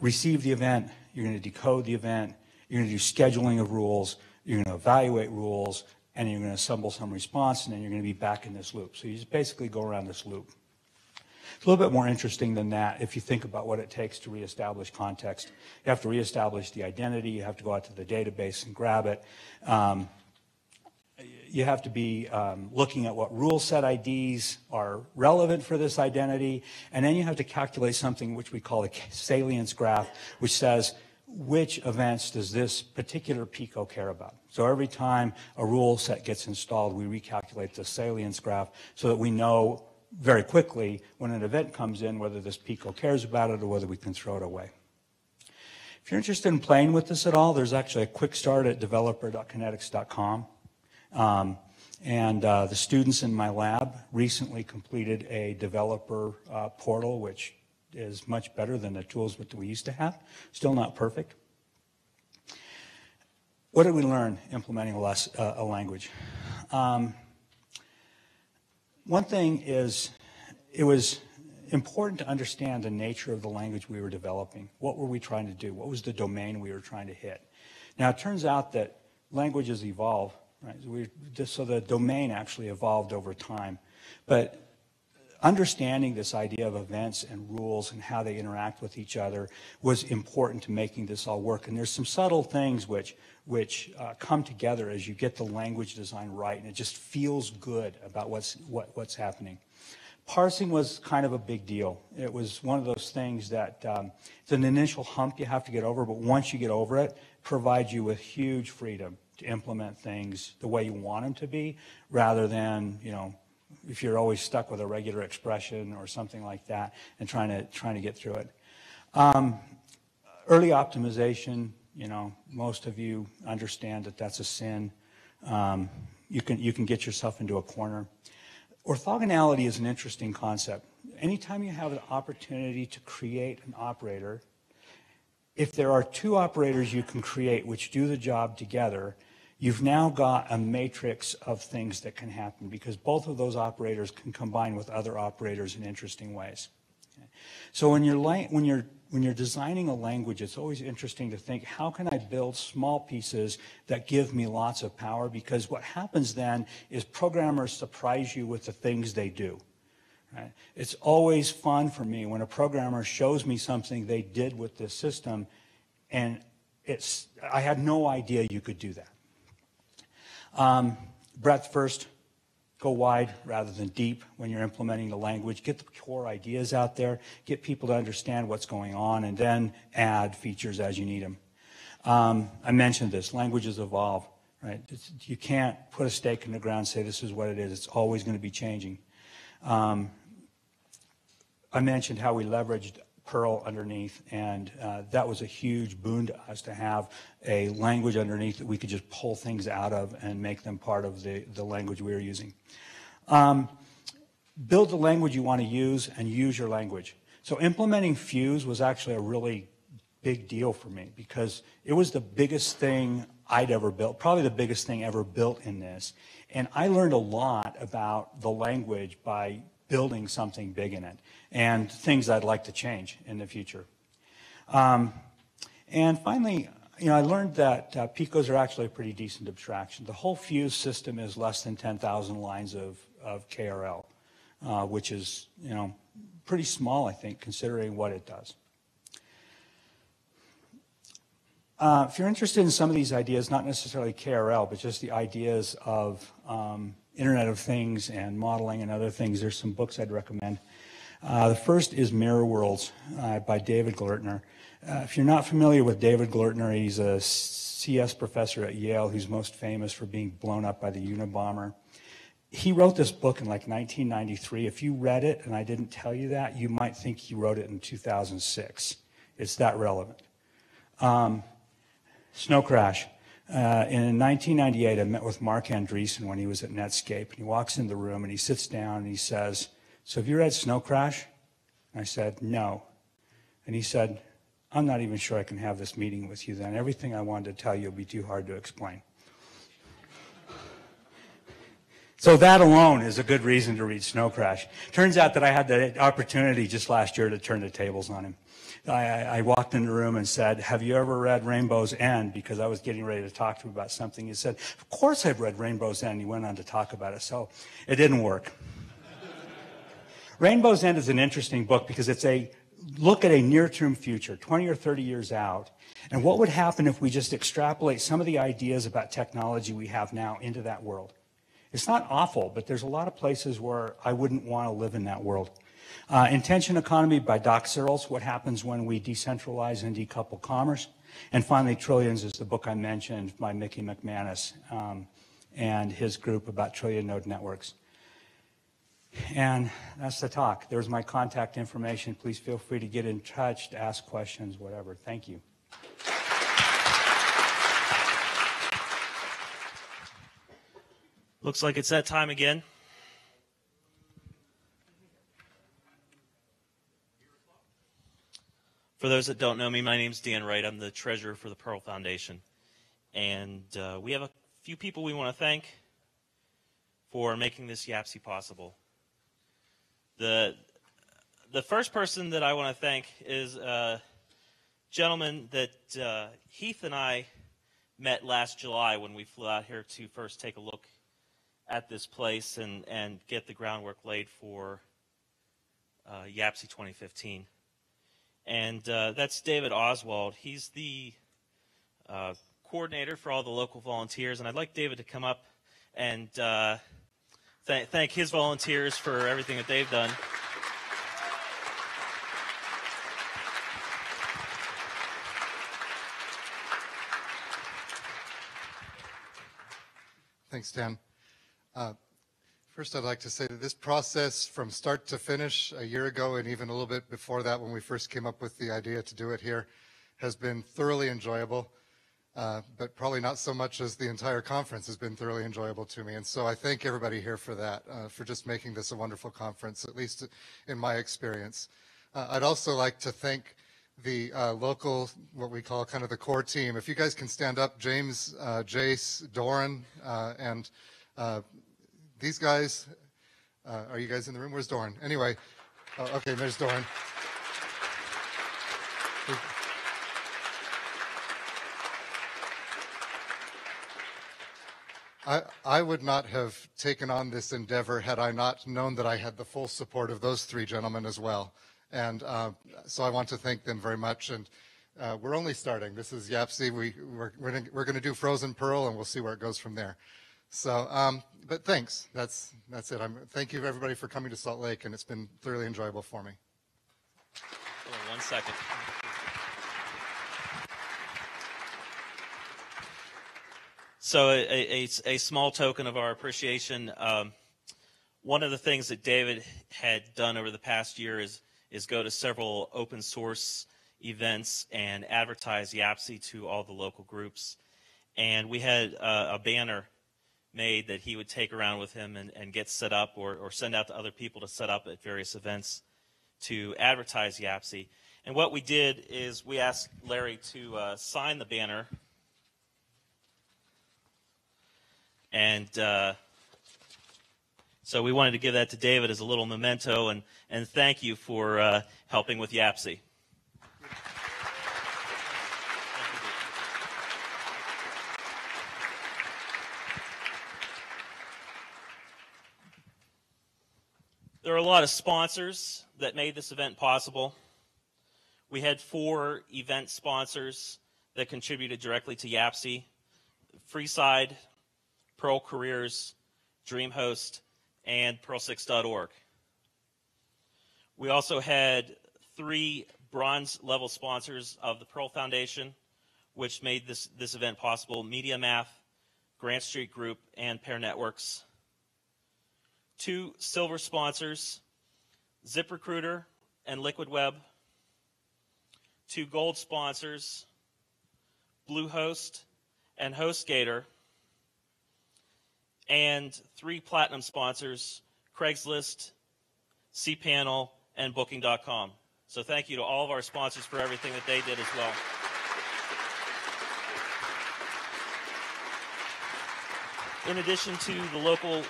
receive the event, you're going to decode the event, you're going to do scheduling of rules, you're going to evaluate rules, and you're going to assemble some response, and then you're going to be back in this loop. So you just basically go around this loop. It's a little bit more interesting than that if you think about what it takes to reestablish context. You have to reestablish the identity, you have to go out to the database and grab it. You have to be looking at what rule set IDs are relevant for this identity, and then you have to calculate something which we call a salience graph, which says which events does this particular PICO care about. So every time a rule set gets installed, we recalculate the salience graph so that we know very quickly when an event comes in whether this PICO cares about it or whether we can throw it away. If you're interested in playing with this at all, there's actually a quick start at developer.kinetics.com. The students in my lab recently completed a developer portal, which is much better than the tools that we used to have. Still not perfect. What did we learn implementing a language? One thing is, it was important to understand the nature of the language we were developing. What were we trying to do? What was the domain we were trying to hit? Now, it turns out that languages evolve. Right? So the domain actually evolved over time. But understanding this idea of events and rules and how they interact with each other was important to making this all work. And there's some subtle things which come together as you get the language design right, and it just feels good about what's happening. Parsing was kind of a big deal. It was one of those things that it's an initial hump you have to get over, but once you get over it, it provides you with huge freedom to implement things the way you want them to be, rather than, if you're always stuck with a regular expression or something like that and trying to get through it. Early optimization, most of you understand that that's a sin. You can get yourself into a corner. Orthogonality is an interesting concept. Anytime you have an opportunity to create an operator if there are two operators you can create which do the job together, you've now got a matrix of things that can happen because both of those operators can combine with other operators in interesting ways. Okay. So when you're designing a language, it's always interesting to think, how can I build small pieces that give me lots of power? Because what happens then is programmers surprise you with the things they do. Right? It's always fun for me when a programmer shows me something they did with this system, and I had no idea you could do that. Breadth first, go wide rather than deep when you're implementing the language. Get the core ideas out there, get people to understand what's going on, and then add features as you need them. I mentioned this, languages evolve. Right? You can't put a stake in the ground and say this is what it is. It's always going to be changing. I mentioned how we leveraged Perl underneath, and that was a huge boon to us to have a language underneath that we could just pull things out of and make them part of the language we were using. Build the language you want to use and use your language. So implementing Fuse was actually a really big deal for me because it was the biggest thing I'd ever built, probably the biggest thing ever built in this. And I learned a lot about the language by building something big in it and things I'd like to change in the future. And finally, I learned that picos are actually a pretty decent abstraction. The whole Fuse system is less than 10,000 lines of KRL, which is, pretty small, I think, considering what it does. If you're interested in some of these ideas, not necessarily KRL, but just the ideas of Internet of Things and modeling and other things, there's some books I'd recommend. The first is Mirror Worlds by David Glertner. If you're not familiar with David Glertner, he's a CS professor at Yale who's most famous for being blown up by the Unabomber. He wrote this book in like 1993. If you read it and I didn't tell you that, you might think he wrote it in 2006. It's that relevant. Snow Crash. In 1998, I met with Mark Andreessen when he was at Netscape. And he walks in the room and he sits down and he says, "So have you read Snow Crash?" And I said, "No." And he said, "I'm not even sure I can have this meeting with you then. Everything I wanted to tell you will be too hard to explain." So that alone is a good reason to read Snow Crash. Turns out that I had the opportunity just last year to turn the tables on him. I walked in the room and said, "Have you ever read Rainbow's End?" Because I was getting ready to talk to him about something. He said, "Of course I've read Rainbow's End." He went on to talk about it, so it didn't work. Rainbow's End is an interesting book because it's a look at a near-term future, 20 or 30 years out, and what would happen if we just extrapolate some of the ideas about technology we have now into that world. It's not awful, but there's a lot of places where I wouldn't want to live in that world. Intention Economy by Doc Searles, what happens when we decentralize and decouple commerce. And finally, Trillions is the book I mentioned by Mickey McManus and his group about trillion node networks. And that's the talk. There's my contact information. Please feel free to get in touch, to ask questions, whatever. Thank you. Looks like it's that time again. For those that don't know me, my name's Dan Wright. I'm the treasurer for the Perl Foundation. And we have a few people we want to thank for making this YAPC possible. The first person that I want to thank is a gentleman that Heath and I met last July when we flew out here to first take a look at this place and get the groundwork laid for YAPC 2015. And that's David Oswald. He's the coordinator for all the local volunteers. And I'd like David to come up and thank his volunteers for everything that they've done. Thanks, Dan. First, I'd like to say that this process from start to finish a year ago and even a little bit before that when we first came up with the idea to do it here has been thoroughly enjoyable, but probably not so much as the entire conference has been thoroughly enjoyable to me. And so I thank everybody here for that, for just making this a wonderful conference, at least in my experience. I'd also like to thank the local, what we call kind of the core team. If you guys can stand up, James, Jace, Doran, and these guys, are you guys in the room? Where's Doran? Anyway, okay, there's Doran. I would not have taken on this endeavor had I not known that I had the full support of those three gentlemen as well. And so I want to thank them very much. And we're only starting. This is YAPC. We're going to do Frozen Perl, and we'll see where it goes from there. So, but thanks. That's it. Thank you, everybody, for coming to Salt Lake, and it's been thoroughly enjoyable for me. Hold on 1 second. So a small token of our appreciation. One of the things that David had done over the past year is go to several open source events and advertise YAPC to all the local groups. And we had a banner made that he would take around with him and get set up or send out to other people to set up at various events to advertise YAPC. And what we did is we asked Larry to sign the banner. And so we wanted to give that to David as a little memento and thank you for helping with YAPC. There are a lot of sponsors that made this event possible. We had 4 event sponsors that contributed directly to YAPC: Freeside, Perl Careers, DreamHost, and Perl6.org. We also had 3 bronze level sponsors of the Perl Foundation, which made this event possible: MediaMath, Grant Street Group, and Pair Networks. 2 silver sponsors, ZipRecruiter and LiquidWeb. 2 gold sponsors, Bluehost and HostGator. And 3 platinum sponsors, Craigslist, cPanel, and Booking.com. So thank you to all of our sponsors for everything that they did as well. In addition to the local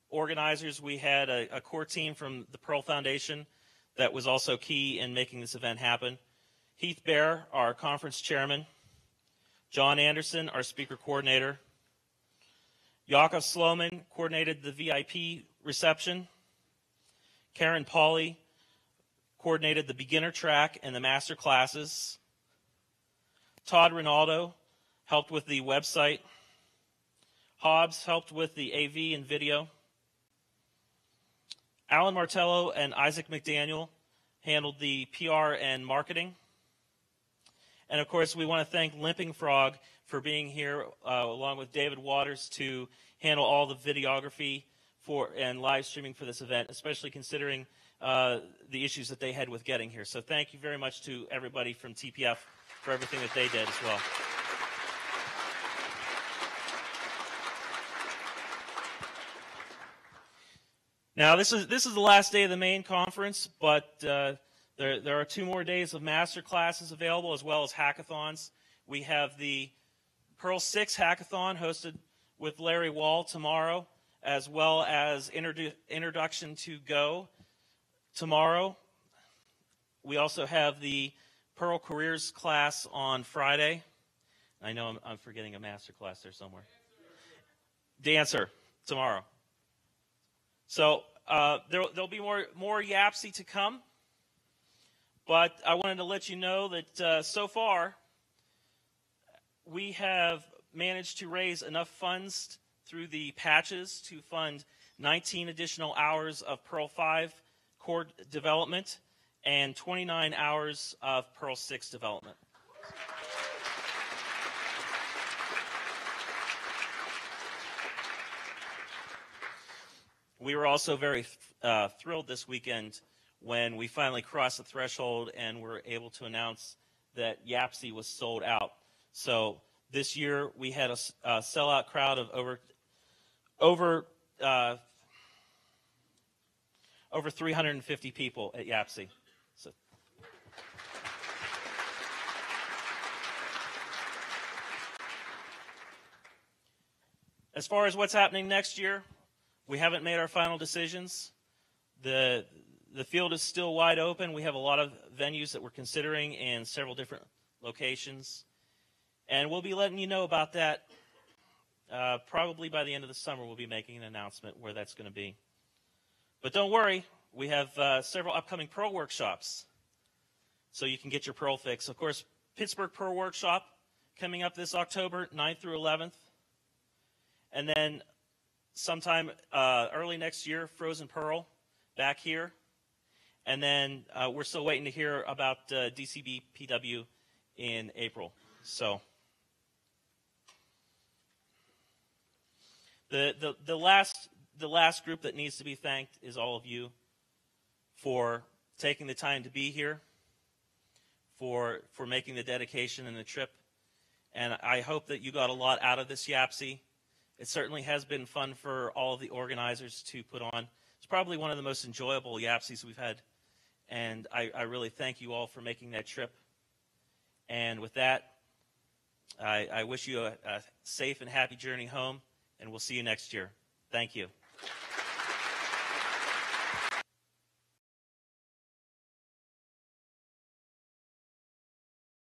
organizers, we had a core team from the Perl Foundation that was also key in making this event happen. Heath Bear, our conference chairman. John Anderson, our speaker coordinator. Yakov Sloman coordinated the VIP reception. Karen Pauly coordinated the beginner track and the master classes. Todd Rinaldo helped with the website. Hobbs helped with the AV and video. Alan Martello and Isaac McDaniel handled the PR and marketing. And of course, we want to thank Limping Frog for being here, along with David Waters, to handle all the videography and live streaming for this event, especially considering the issues that they had with getting here. So thank you very much to everybody from TPF for everything that they did as well. Now, this is the last day of the main conference, but there are 2 more days of master classes available, as well as hackathons. We have the Perl 6 hackathon hosted with Larry Wall tomorrow, as well as Introduction to Go tomorrow. We also have the Perl Careers class on Friday. I know I'm forgetting a master class there somewhere. Dancer tomorrow. So there'll be more YAPC to come, but I wanted to let you know that so far we have managed to raise enough funds through the patches to fund 19 additional hours of Perl 5 core development and 29 hours of Perl 6 development. We were also very thrilled this weekend when we finally crossed the threshold and were able to announce that YAPC was sold out. So this year we had a sellout crowd of over 350 people at YAPC. So As far as what's happening next year, we haven't made our final decisions. The field is still wide open. We have a lot of venues that we're considering in several different locations. And we'll be letting you know about that probably by the end of the summer. We'll be making an announcement where that's going to be. But don't worry, we have several upcoming Perl workshops, so you can get your Perl fix. Of course, Pittsburgh Perl Workshop coming up this October 9th through 11th. And then sometime early next year, Frozen Perl back here. And then we're still waiting to hear about DCB PW in April. So the last group that needs to be thanked is all of you for taking the time to be here, for making the dedication and the trip. And I hope that you got a lot out of this YAPC. It certainly has been fun for all of the organizers to put on. It's probably one of the most enjoyable YAPCs we've had. And I really thank you all for making that trip. And with that, I wish you a safe and happy journey home, and we'll see you next year. Thank you.